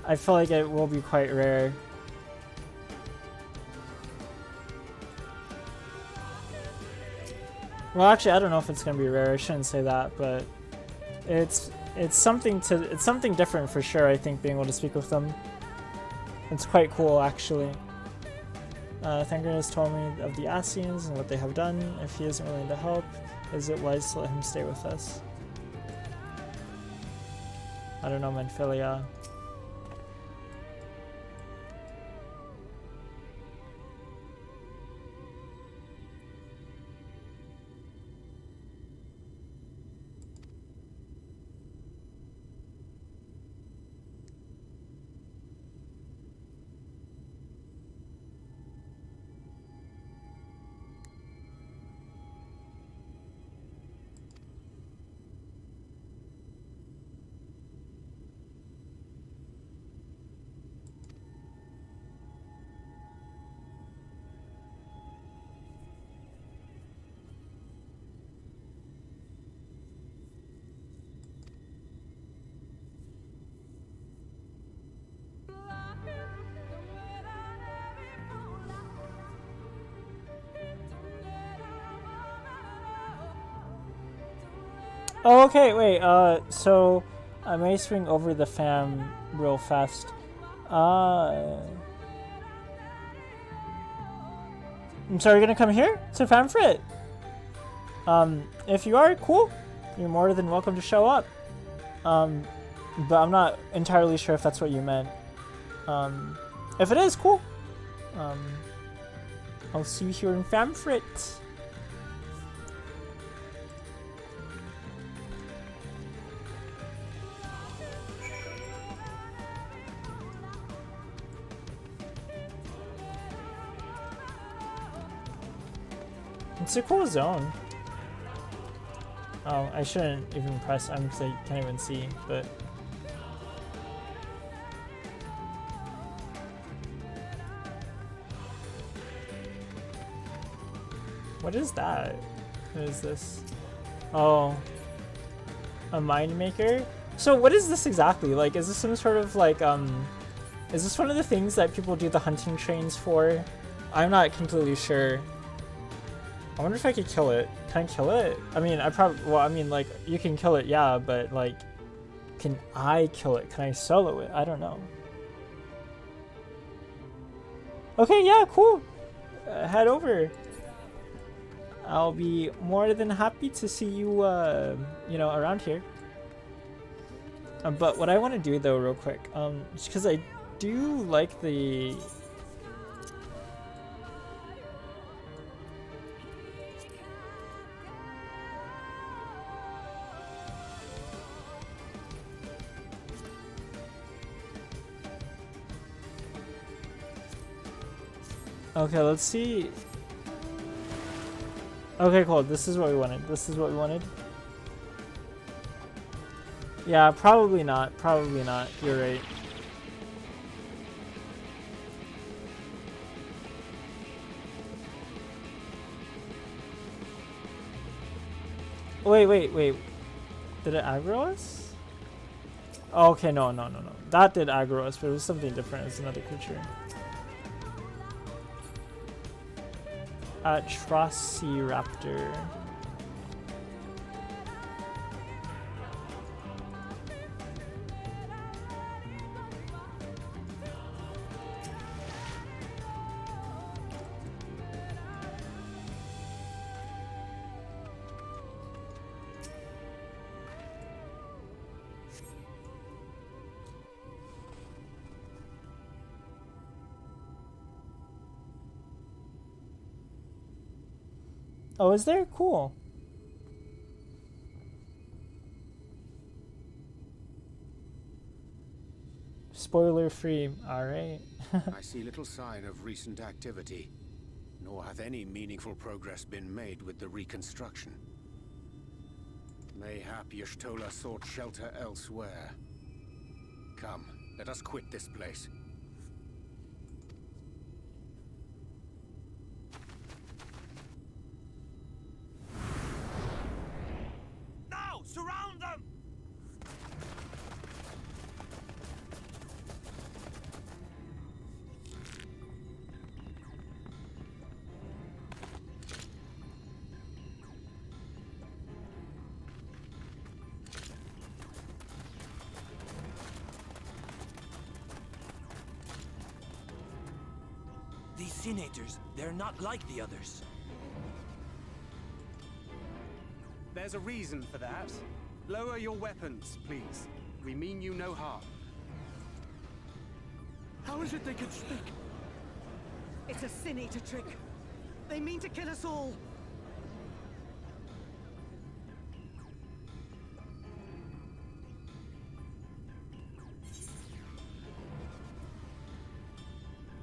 I feel like it will be quite rare. Well, actually, I don't know if it's gonna be rare. I shouldn't say that, but it's something different for sure. I think being able to speak with them. It's quite cool, actually. Thanker has told me of the Asians and what they have done. If he isn't willing to help, is it wise to let him stay with us? I don't know, Menphilia. Oh, okay, wait, so I may swing over the fam real fast. I'm sorry, you're gonna come here to Famfrit? If you are, cool. You're more than welcome to show up. But I'm not entirely sure if that's what you meant. If it is, cool. I'll see you here in Famfrit. It's a cool zone. Oh, I shouldn't even press M because I can't even see, but... What is that? What is this? Oh. A mind maker? So what is this exactly? Like, is this some sort of like, is this one of the things that people do the hunting trains for? I'm not completely sure. I wonder if I could kill it. Can I kill it? I mean, like, you can kill it, yeah, but, like, can I kill it? Can I solo it? I don't know. Okay, yeah, cool. Head over. I'll be more than happy to see you, you know, around here. But what I want to do, though, real quick, just because I do like the... Okay, let's see. Okay, cool. This is what we wanted. This is what we wanted. Yeah, probably not. Probably not. You're right. Wait. Did it aggro us? Oh, okay, no. That did aggro us, but it was something different. It's another creature. Atrociraptor. Oh, is there? Cool. Spoiler free, alright. I see little sign of recent activity, nor hath any meaningful progress been made with the reconstruction. Mayhap Y'shtola sought shelter elsewhere. Come, let us quit this place. Surround them! Senators. They're not like the others. There's a reason for that. Lower your weapons, please. We mean you no harm. How is it they can speak? It's a Sin Eater trick. They mean to kill us all.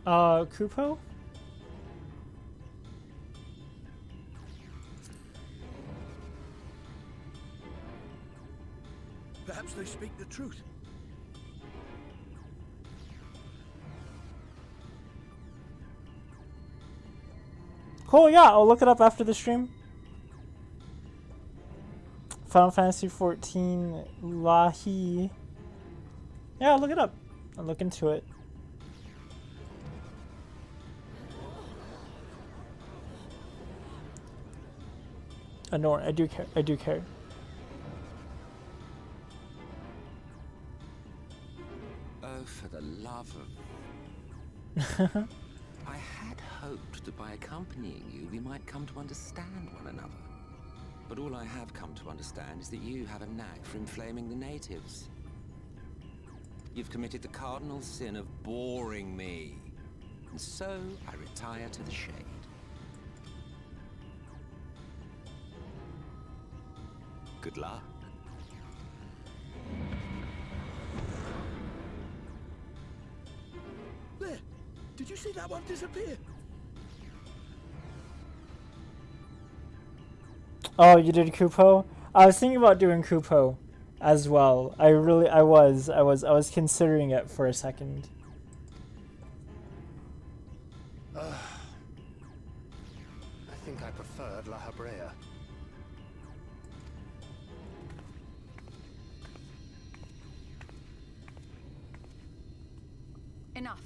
Kupo? Perhaps they speak the truth. Cool, yeah, I'll look it up after the stream. Final Fantasy 14 Lahi. Yeah, I'll look it up. I'll look into it. Nor, I do care. I do care. Oh, for the love of... I had hoped that by accompanying you, we might come to understand one another. But all I have come to understand is that you have a knack for inflaming the natives. You've committed the cardinal sin of boring me. And so, I retire to the shade. Good luck. There! Did you see that one disappear? Oh, you did Kupo? I was thinking about doing Kupo as well. I was considering it for a second. I think I preferred La Habrea. Enough.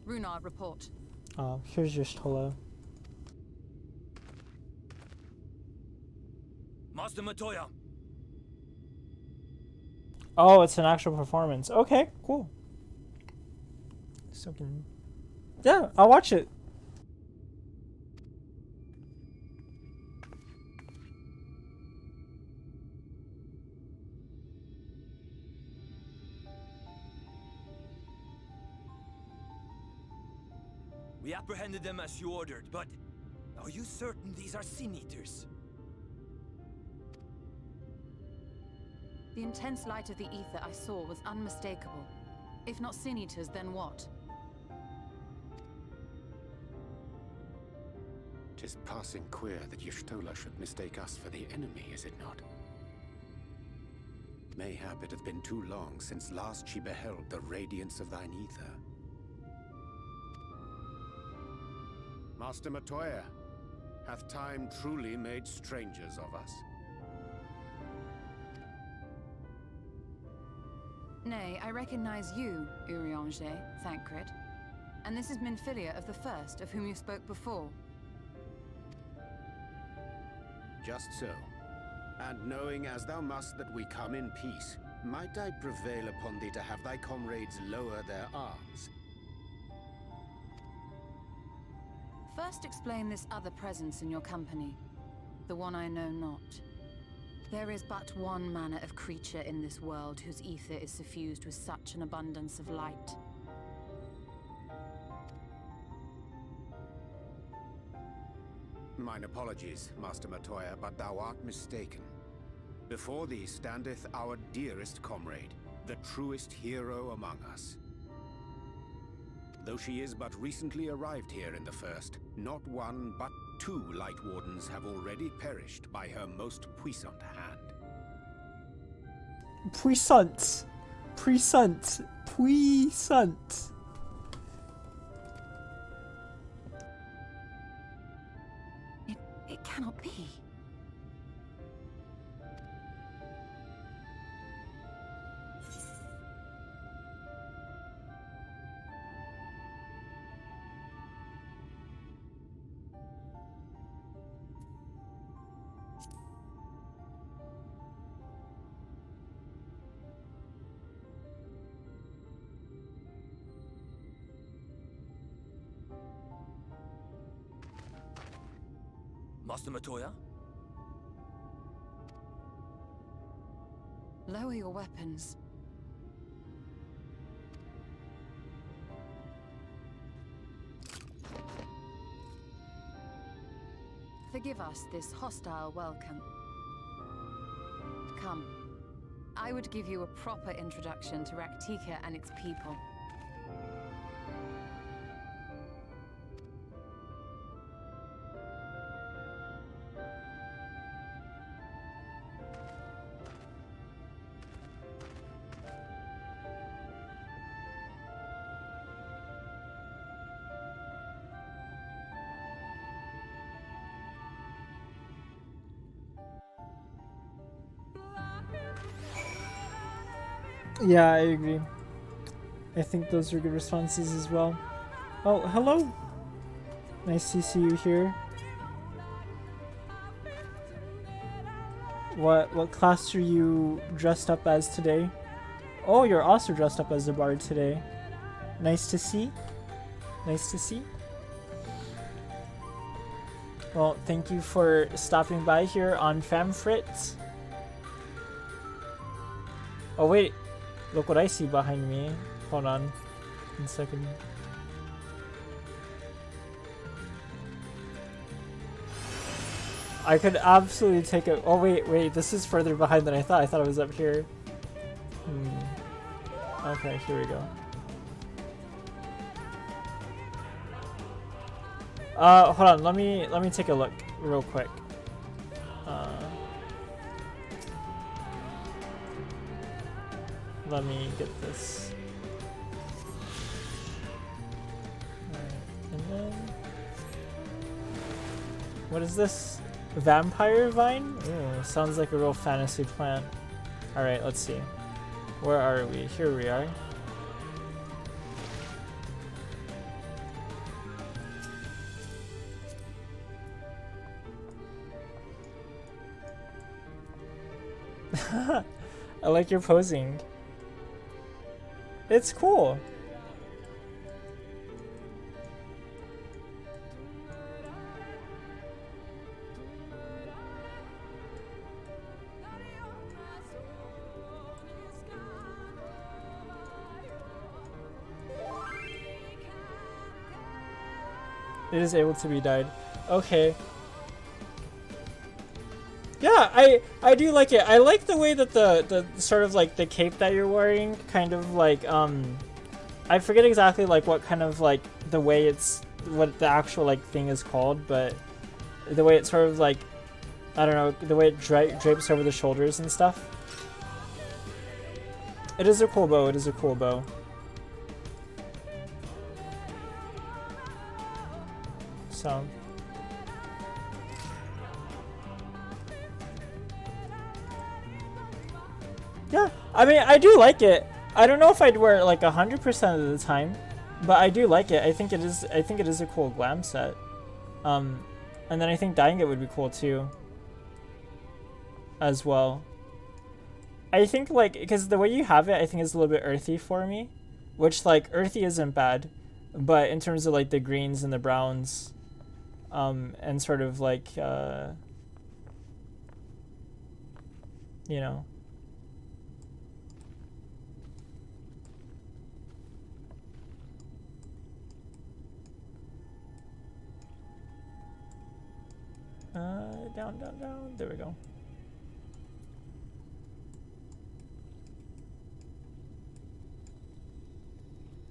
Runar, report. Oh, here's your Stola. Master Matoya. Oh, it's an actual performance. Okay, cool. So can... Yeah, I'll watch it. We apprehended them as you ordered, but are you certain these are Sin Eaters? The intense light of the ether I saw was unmistakable. If not Sin Eaters, then what? 'Tis passing queer that Y'shtola should mistake us for the enemy, is it not? Mayhap it hath been too long since last she beheld the radiance of thine ether. Master Matoya, hath time truly made strangers of us? Nay, I recognize you, Urianger, Thancred. And this is Minfilia of the First, of whom you spoke before. Just so. And knowing as thou must that we come in peace, might I prevail upon thee to have thy comrades lower their arms? First explain this other presence in your company, the one I know not. There is but one manner of creature in this world whose ether is suffused with such an abundance of light. Mine apologies, Master Matoya, but thou art mistaken. Before thee standeth our dearest comrade, the truest hero among us. Though she is but recently arrived here in the First, not one but two Light Wardens have already perished by her most puissant hand. Puissant. Puissant. Puissant. It cannot be. Master Matoya? Lower your weapons. Forgive us this hostile welcome. Come. I would give you a proper introduction to Raktika and its people. Yeah, I agree. I think those are good responses as well. Oh, hello. Nice to see you here. What class are you dressed up as today? Oh, you're also dressed up as a bard today. Nice to see. Nice to see. Well, thank you for stopping by here on Famfrit. Oh wait, look what I see behind me. Hold on 1 second. I could absolutely take it. Oh wait, this is further behind than I thought. I thought it was up here. Okay, here we go. Hold on, let me take a look real quick. Let me get this. Alright, and then what is this? Vampire vine? Ooh, sounds like a real fantasy plant. Alright, let's see. Where are we? Here we are. I like your posing. It's cool. It is able to be dyed. Okay. Yeah, I do like it. I like the way that the sort of like the cape that you're wearing kind of like I forget exactly like what kind of like the way it's what the actual like thing is called, but the way it's sort of like I don't know, the way it drapes over the shoulders and stuff. It is a cool bow. It is a cool bow. So yeah, I mean, I do like it. I don't know if I'd wear it like 100% of the time, but I do like it. I think it is a cool glam set. And then I think dyeing it would be cool too. As well. I think like because the way you have it, I think is a little bit earthy for me, which like earthy isn't bad, but in terms of like the greens and the browns, and sort of like you know. Down, down, down. There we go.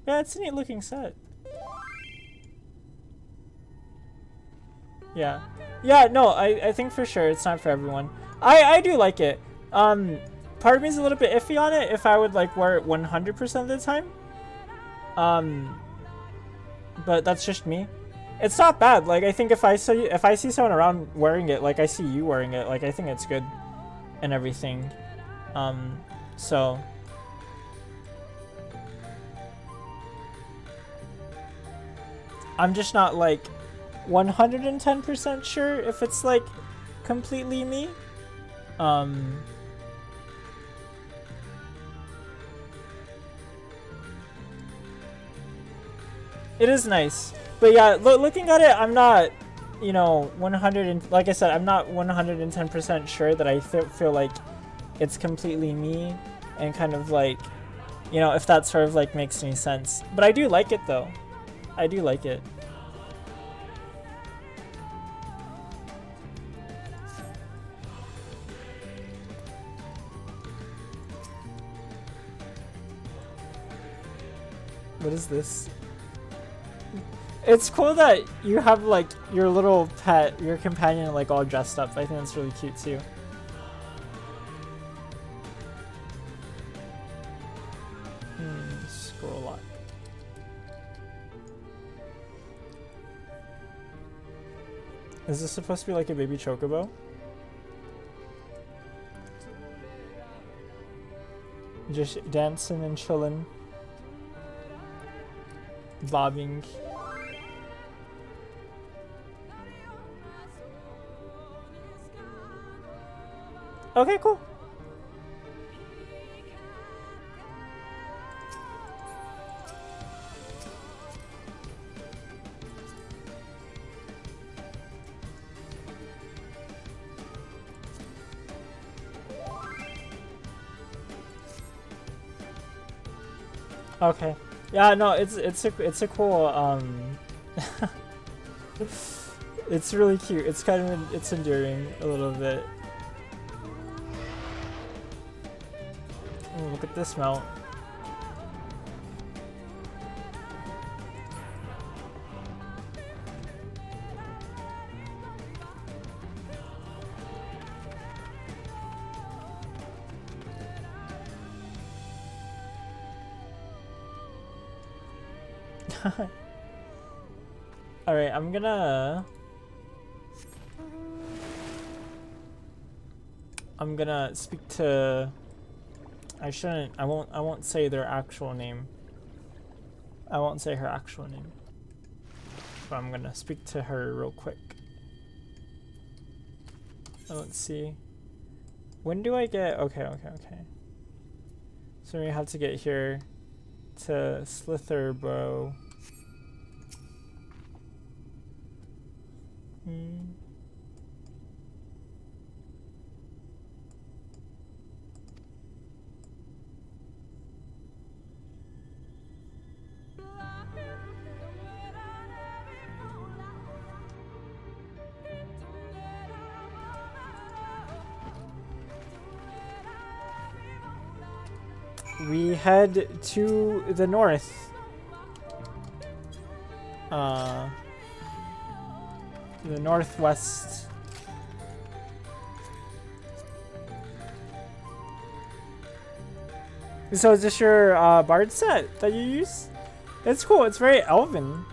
Yeah, it's a neat looking set. Yeah. Yeah, no, I think for sure it's not for everyone. I do like it. Part of me is a little bit iffy on it if I would like wear it 100% of the time. But that's just me. It's not bad. Like I think if I see someone around wearing it, like I see you wearing it, like I think it's good and everything. So I'm just not like 110% sure if it's like completely me. It is nice. But yeah, looking at it, I'm not you know, 100 and like I said, I'm not 110% sure that I feel like it's completely me, and kind of like, you know, if that sort of like makes any sense. But I do like it though. I do like it. What is this? It's cool that you have like your little pet, your companion, like all dressed up. I think that's really cute too. Scroll lock. Is this supposed to be like a baby chocobo? Just dancing and chilling. Bobbing. Okay, cool. Okay. Yeah, no, it's a cool it's really cute. It's kind of it's endearing a little bit. Oh, look at this mount. Alright, I'm gonna speak to I won't say their actual name. I won't say her actual name. But I'm gonna speak to her real quick. Let's see. When do I get okay. So we have to get here to Slitherborough. We head to the north. The northwest. So is this your bard set that you use? It's cool. It's very elven.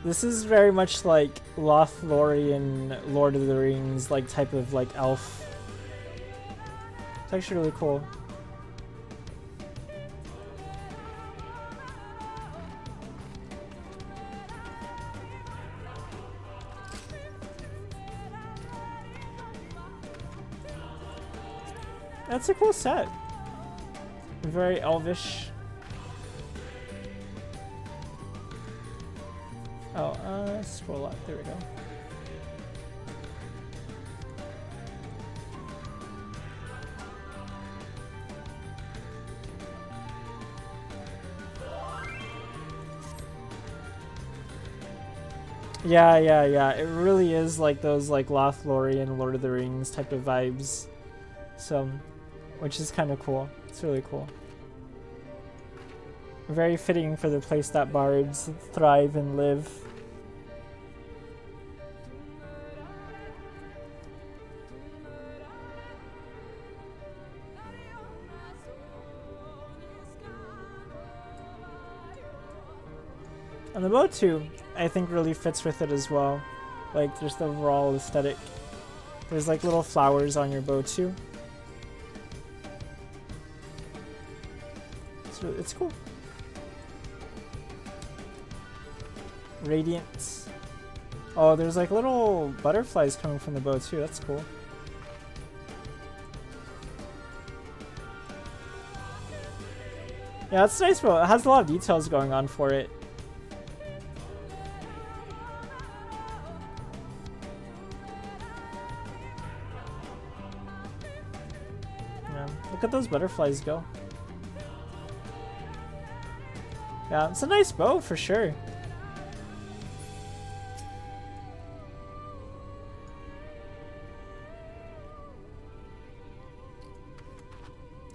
This is very much like Lothlorien, Lord of the Rings, like type of like elf. It's actually really cool. That's a cool set. Very elvish. Oh, scroll up. There we go. Yeah. It really is like those like Lothlorien, Lord of the Rings type of vibes. So, which is kind of cool. It's really cool. Very fitting for the place that bards thrive and live. And the bow too, I think really fits with it as well. Like just the overall aesthetic. There's like little flowers on your bow too. It's cool. Radiant. Oh, there's like little butterflies coming from the bow too. That's cool. Yeah, it's nice, but it has a lot of details going on for it. Yeah, look at those butterflies go. Yeah, it's a nice bow for sure.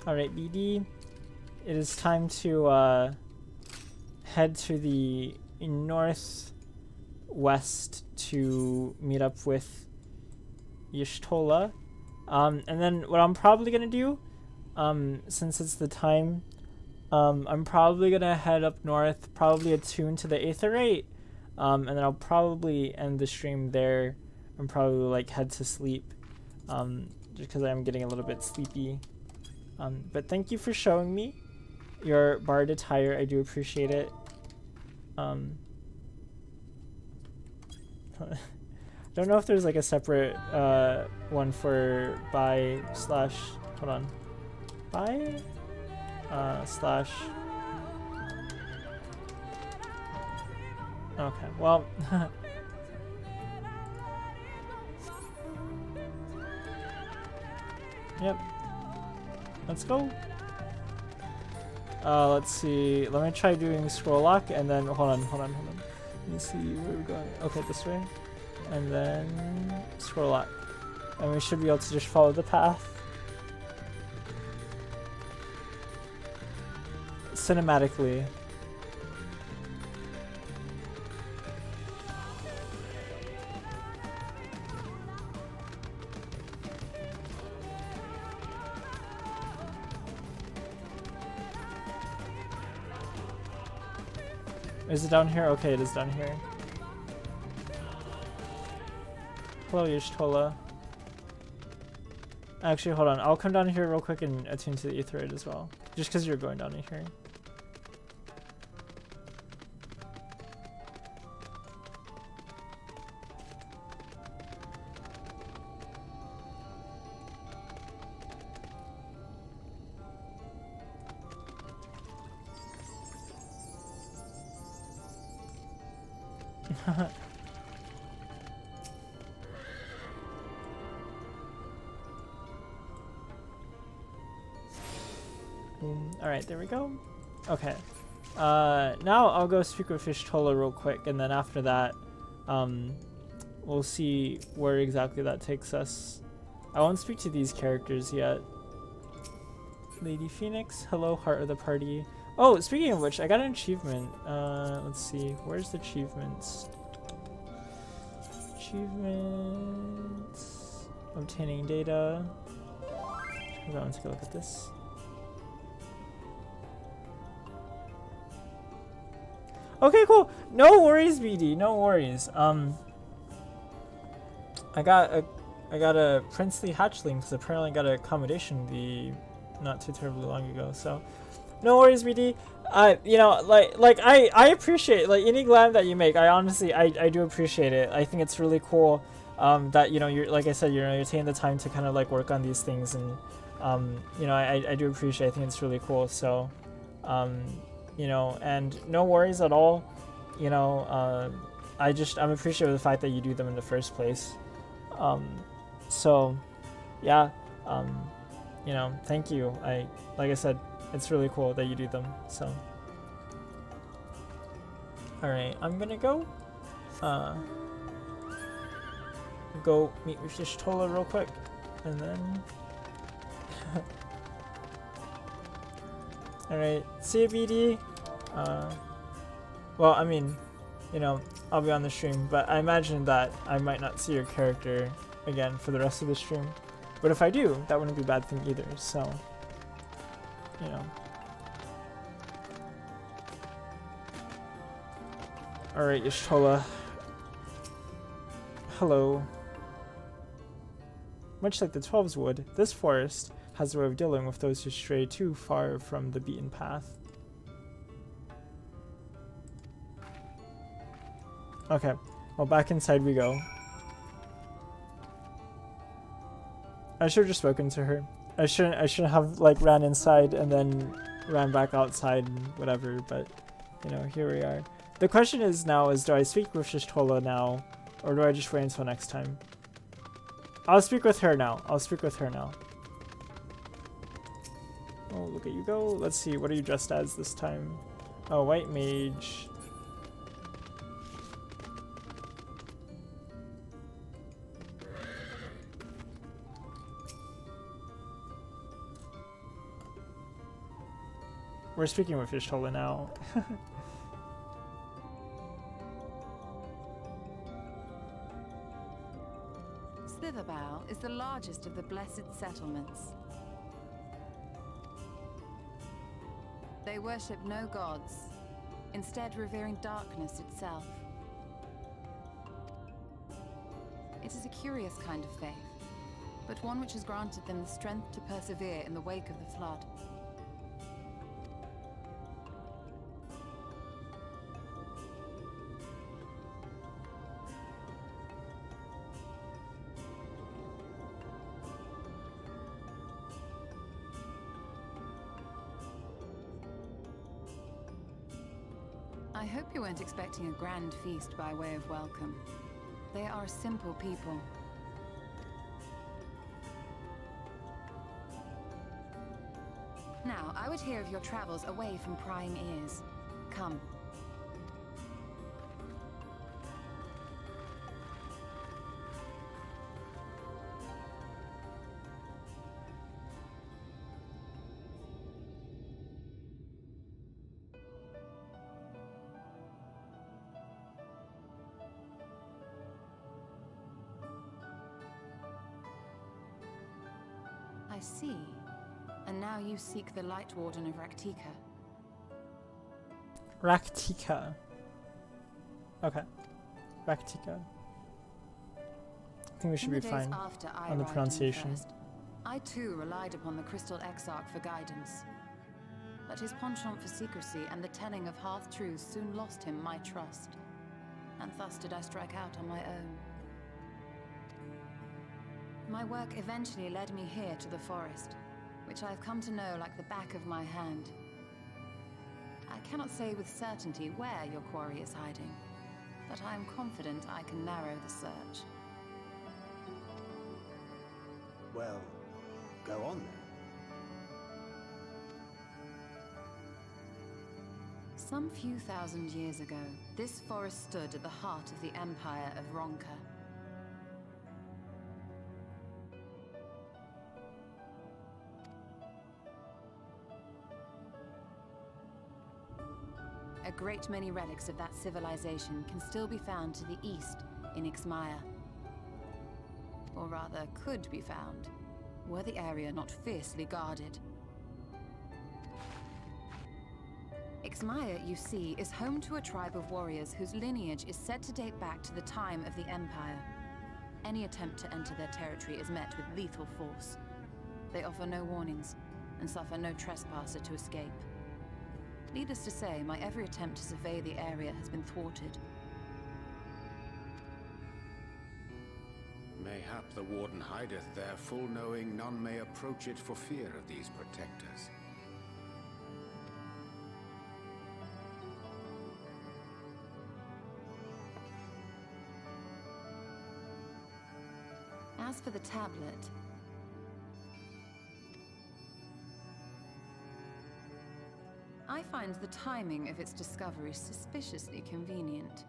Alright, BD. It is time to head to the northwest to meet up with Y'shtola. And then what I'm probably gonna do, since it's the time, I'm probably gonna head up north, probably attune to the Aetherite, and then I'll probably end the stream there and probably like head to sleep, just because I'm getting a little bit sleepy. But thank you for showing me your bard attire. I do appreciate it. Don't know if there's like a separate one for buy slash, hold on, buy slash, okay, well, yep, let's go. Let's see, let me try doing scroll lock and then hold on. Let me see where we're going. Okay, this way. And then scroll lock. And we should be able to just follow the path. Cinematically. Is it down here? Okay, it is down here. Hello, Y'shtola. Actually, hold on. I'll come down here real quick and attune to the Aetherite as well. Just because you're going down here. Alright, there we go. Okay. Now I'll go speak with Y'shtola real quick, and then after that, we'll see where exactly that takes us. I won't speak to these characters yet. Lady Phoenix, hello, heart of the party. Oh, speaking of which, I got an achievement. Let's see, where's the achievements? Achievements. Obtaining data. Hold on, let's take a look at this. Okay, cool. No worries, BD. No worries. I got a princely hatchling because apparently I got an accommodation not too terribly long ago. So, no worries, BD. You know, like I appreciate like any glam that you make. I honestly I do appreciate it. I think it's really cool. That you know you're like I said you're taking the time to kind of like work on these things, and you know I do appreciate. I think it's really cool. So. You know, and no worries at all. You know, I'm appreciative of the fact that you do them in the first place. So, yeah, you know, thank you. Like I said, it's really cool that you do them. So, all right, I'm gonna go meet with Y'shtola real quick, and then. Alright, see you, BD. Well, I mean, you know, I'll be on the stream, but I imagine that I might not see your character again for the rest of the stream. But if I do, that wouldn't be a bad thing either, so, you know. Alright, Y'shtola. Hello. Much like the 12s would, this forest has a way of dealing with those who stray too far from the beaten path. Okay, well, back inside we go. I should have just spoken to her. I shouldn't have like ran inside and then ran back outside and whatever, but you know, here we are. The question is now is, do I speak with Shishtola now, or do I just wait until next time? I'll speak with her now. I'll speak with her now. Oh, look at you go. Let's see, what are you dressed as this time? Oh, white mage. We're speaking with Ishtola now. Slitherbow is the largest of the blessed settlements. They worship no gods, instead revering darkness itself. It is a curious kind of faith, but one which has granted them the strength to persevere in the wake of the flood. I hope you weren't expecting a grand feast by way of welcome. They are a simple people. Now, I would hear of your travels away from prying ears. Come. I see. And now you seek the Light Warden of Raktika. Raktika. Okay. Raktika. I think we should be fine on the pronunciation. I too relied upon the Crystal Exarch for guidance. But his penchant for secrecy and the telling of half-truths soon lost him my trust. And thus did I strike out on my own. My work eventually led me here to the forest, which I have come to know like the back of my hand. I cannot say with certainty where your quarry is hiding, but I am confident I can narrow the search. Well, go on then. Some few thousand years ago, this forest stood at the heart of the Empire of Ronka. A great many relics of that civilization can still be found to the east in Ixmaya. Or rather, could be found, were the area not fiercely guarded. Ixmaya, you see, is home to a tribe of warriors whose lineage is said to date back to the time of the Empire. Any attempt to enter their territory is met with lethal force. They offer no warnings, and suffer no trespasser to escape. Needless to say, my every attempt to survey the area has been thwarted. Mayhap the Warden hideth there, full knowing none may approach it for fear of these protectors. As for the tablet, I find the timing of its discovery suspiciously convenient.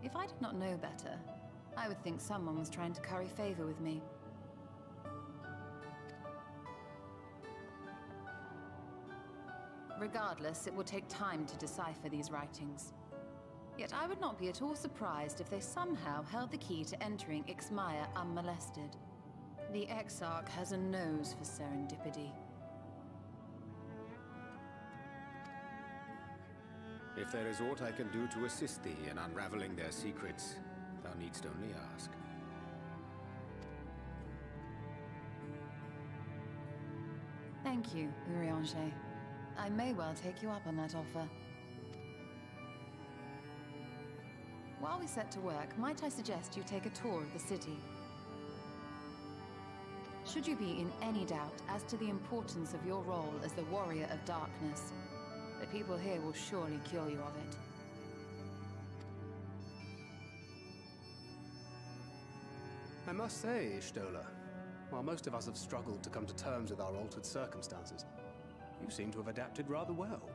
If I did not know better, I would think someone was trying to curry favor with me. Regardless, it will take time to decipher these writings. Yet I would not be at all surprised if they somehow held the key to entering Ixmaya unmolested. The Exarch has a nose for serendipity. If there is aught I can do to assist thee in unraveling their secrets, thou needst only ask. Thank you, Urianger. I may well take you up on that offer. While we set to work, might I suggest you take a tour of the city? Should you be in any doubt as to the importance of your role as the Warrior of Darkness, the people here will surely cure you of it. I must say, Stola, while most of us have struggled to come to terms with our altered circumstances, you seem to have adapted rather well.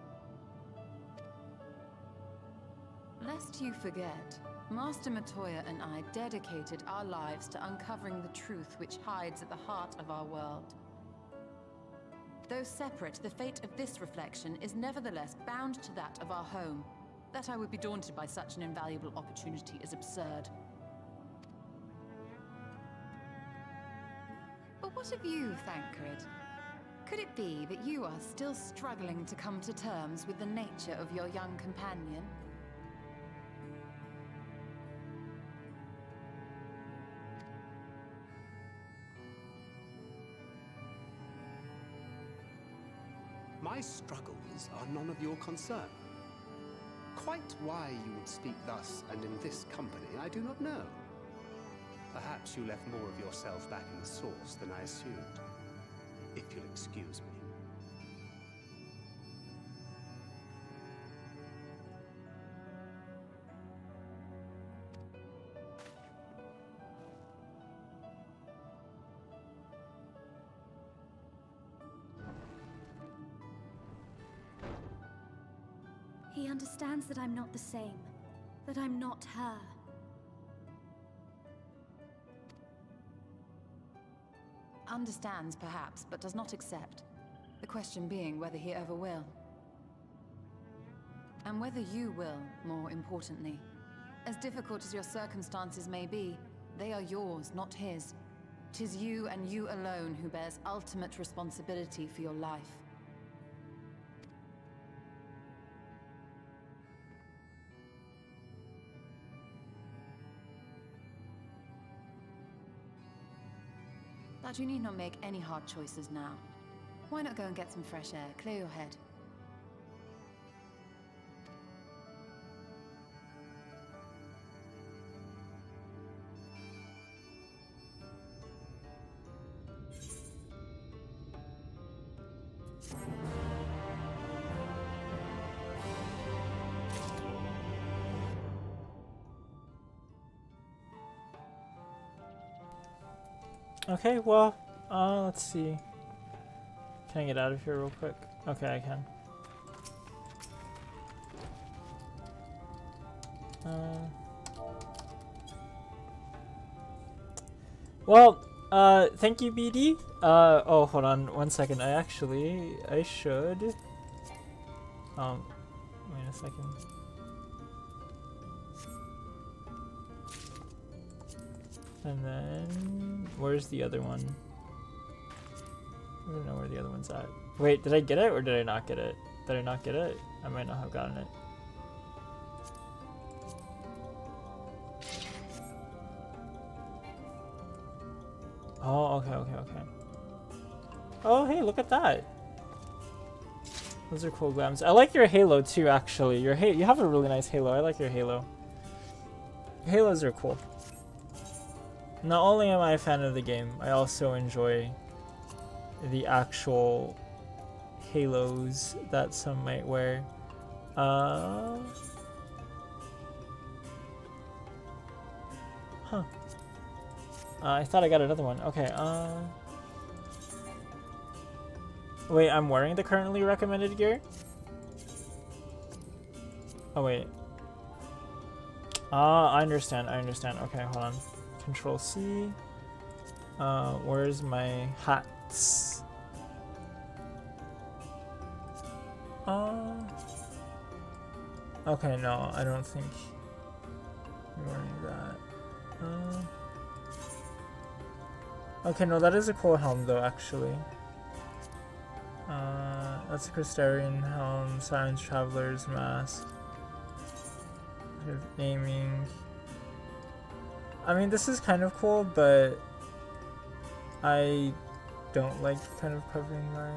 Lest you forget, Master Matoya and I dedicated our lives to uncovering the truth which hides at the heart of our world. Though separate, the fate of this reflection is nevertheless bound to that of our home. That I would be daunted by such an invaluable opportunity is absurd. But what of you, Thancred? Could it be that you are still struggling to come to terms with the nature of your young companion? My struggles are none of your concern. Quite why you would speak thus and in this company, I do not know. Perhaps you left more of yourself back in the source than I assumed. If you'll excuse me. He understands that I'm not the same, that I'm not her. Understands, perhaps, but does not accept. The question being whether he ever will. And whether you will, more importantly. As difficult as your circumstances may be, they are yours, not his. 'Tis you and you alone who bears ultimate responsibility for your life. But you need not make any hard choices now. Why not go and get some fresh air, clear your head? Okay, well, let's see. Can I get out of here real quick? Okay, I can. Well, thank you, BD. Oh, hold on 1 second. I should. Wait a second. And then, where's the other one? I don't know where the other one's at. Wait, did I get it or did I not get it? Did I not get it? I might not have gotten it. Oh, okay. Oh, hey, look at that. Those are cool glams. I like your halo too, actually. You have a really nice halo. I like your halo. Your halos are cool. Not only am I a fan of the game, I also enjoy the actual halos that some might wear. Huh. I thought I got another one. Okay, wait, I'm wearing the currently recommended gear? Oh, wait. I understand. Okay, hold on. Control C. Where's my hats? Okay, no, I don't think I'm wearing that. Okay, no, that is a cool helm though, actually. That's a Crystarian helm, Silence Traveler's mask. Aiming. I mean, this is kind of cool, but I don't like kind of covering my...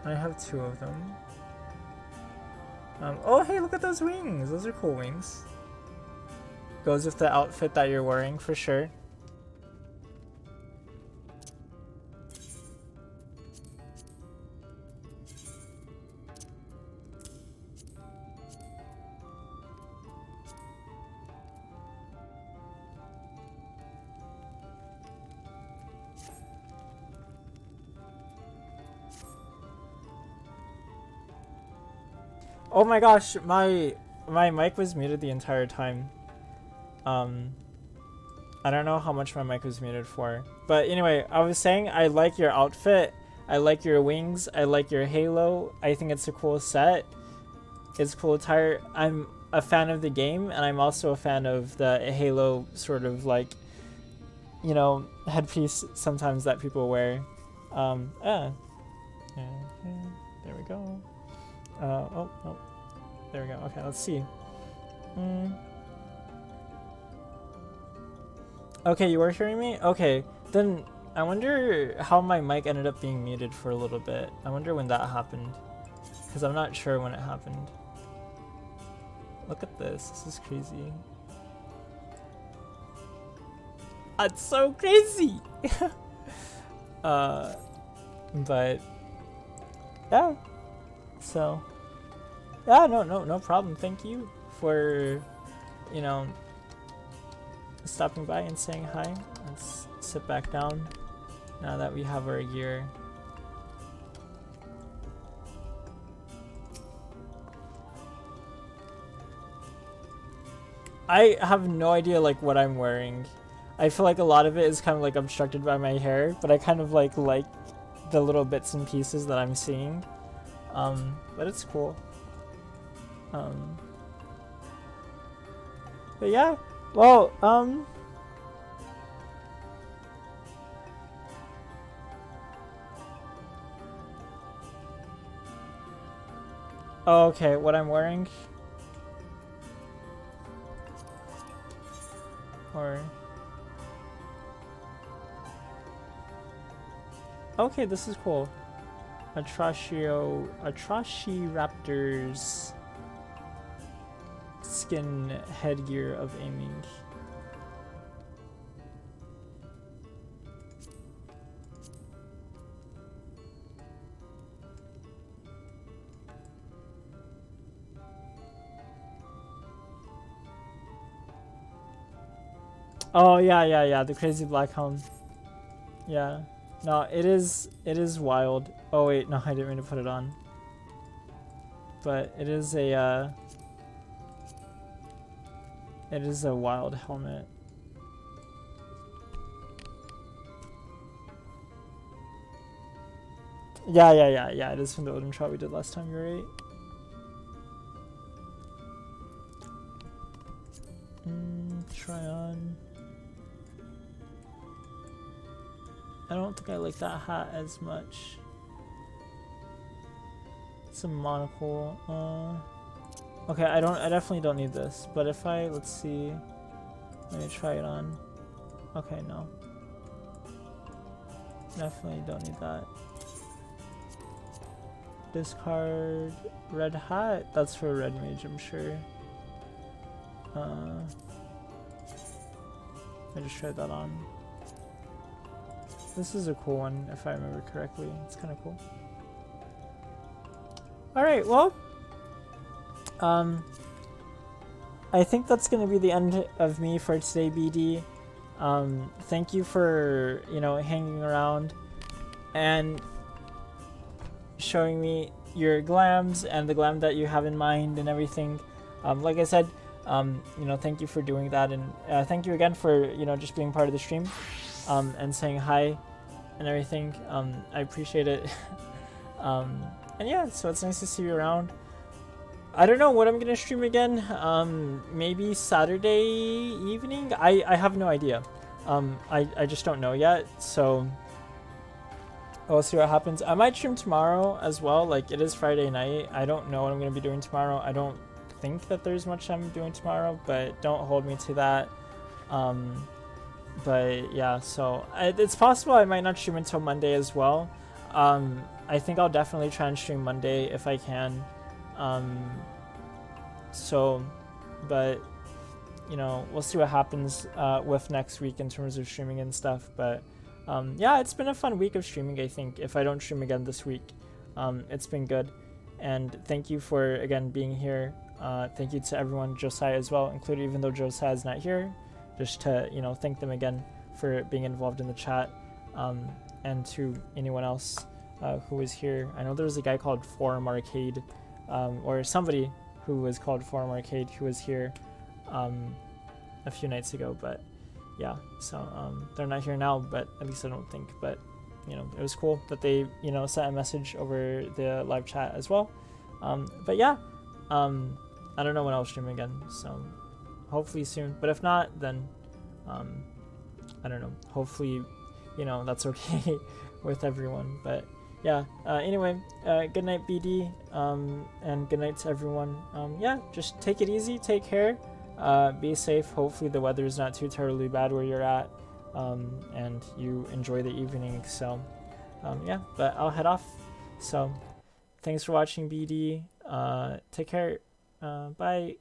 I have two of them. Oh, hey, look at those wings! Those are cool wings. Goes with the outfit that you're wearing, for sure. Oh my gosh, my mic was muted the entire time. I don't know how much my mic was muted for. But anyway, I was saying I like your outfit. I like your wings. I like your halo. I think it's a cool set. It's cool attire. I'm a fan of the game, and I'm also a fan of the halo sort of like, you know, headpiece sometimes that people wear. There we go. Oh, there we go. Okay, let's see. Okay, you were hearing me? Okay, then I wonder how my mic ended up being muted for a little bit. I wonder when that happened, because I'm not sure when it happened. Look at this. This is crazy. That's so crazy! But yeah. So yeah, no problem. Thank you for, you know, stopping by and saying hi. Let's sit back down now that we have our gear. I have no idea like what I'm wearing. I feel like a lot of it is kind of like obstructed by my hair, but I kind of like the little bits and pieces that I'm seeing. But it's cool. But yeah, well, oh, okay, what I'm wearing? Or... okay, this is cool. Atrociraptor's skin headgear of aiming. Oh yeah, the crazy black helm. Yeah. No, it is wild. Oh wait, no, I didn't mean to put it on. But it is a wild helmet. Yeah, it is from the Odin trial we did last time, you're right. Try on. I don't think I like that hat as much. It's a monocle. Okay, I definitely don't need this. But if let's see. Let me try it on. Okay, no. Definitely don't need that. Discard red hat. That's for red mage, I'm sure. I just tried that on. This is a cool one, if I remember correctly. It's kind of cool. Alright, well, I think that's going to be the end of me for today, BD. Thank you for, you know, hanging around and showing me your glams and the glam that you have in mind and everything. Like I said, you know, thank you for doing that, and thank you again for, you know, just being part of the stream. And saying hi and everything. I appreciate it. And yeah, so it's nice to see you around. I don't know what I'm gonna stream again. Maybe Saturday evening? I have no idea. I just don't know yet, so we'll see what happens. I might stream tomorrow as well. Like, it is Friday night. I don't know what I'm gonna be doing tomorrow. I don't think that there's much I'm doing tomorrow, but don't hold me to that. But yeah, so it's possible I might not stream until Monday as well. I think I'll definitely try and stream Monday if I can. So, but you know, we'll see what happens with next week in terms of streaming and stuff. But yeah, it's been a fun week of streaming, I think. If I don't stream again this week, it's been good. And thank you for, again, being here. Thank you to everyone, Josiah as well, including, even though Josiah is not here, just to, you know, thank them again for being involved in the chat, and to anyone else who was here. I know there was a guy called Forum Arcade or somebody who was called Forum Arcade who was here a few nights ago, but yeah, so they're not here now, but at least I don't think, but you know, it was cool that they, you know, sent a message over the live chat as well. But yeah, I don't know when I'll stream again, so hopefully soon, but if not, then I don't know, hopefully, you know, that's okay with everyone. But yeah, anyway, good night, BD, and good night to everyone. Yeah, just take it easy, take care, be safe. Hopefully the weather is not too terribly bad where you're at, and you enjoy the evening. So yeah, but I'll head off. So thanks for watching, BD. Take care. Bye.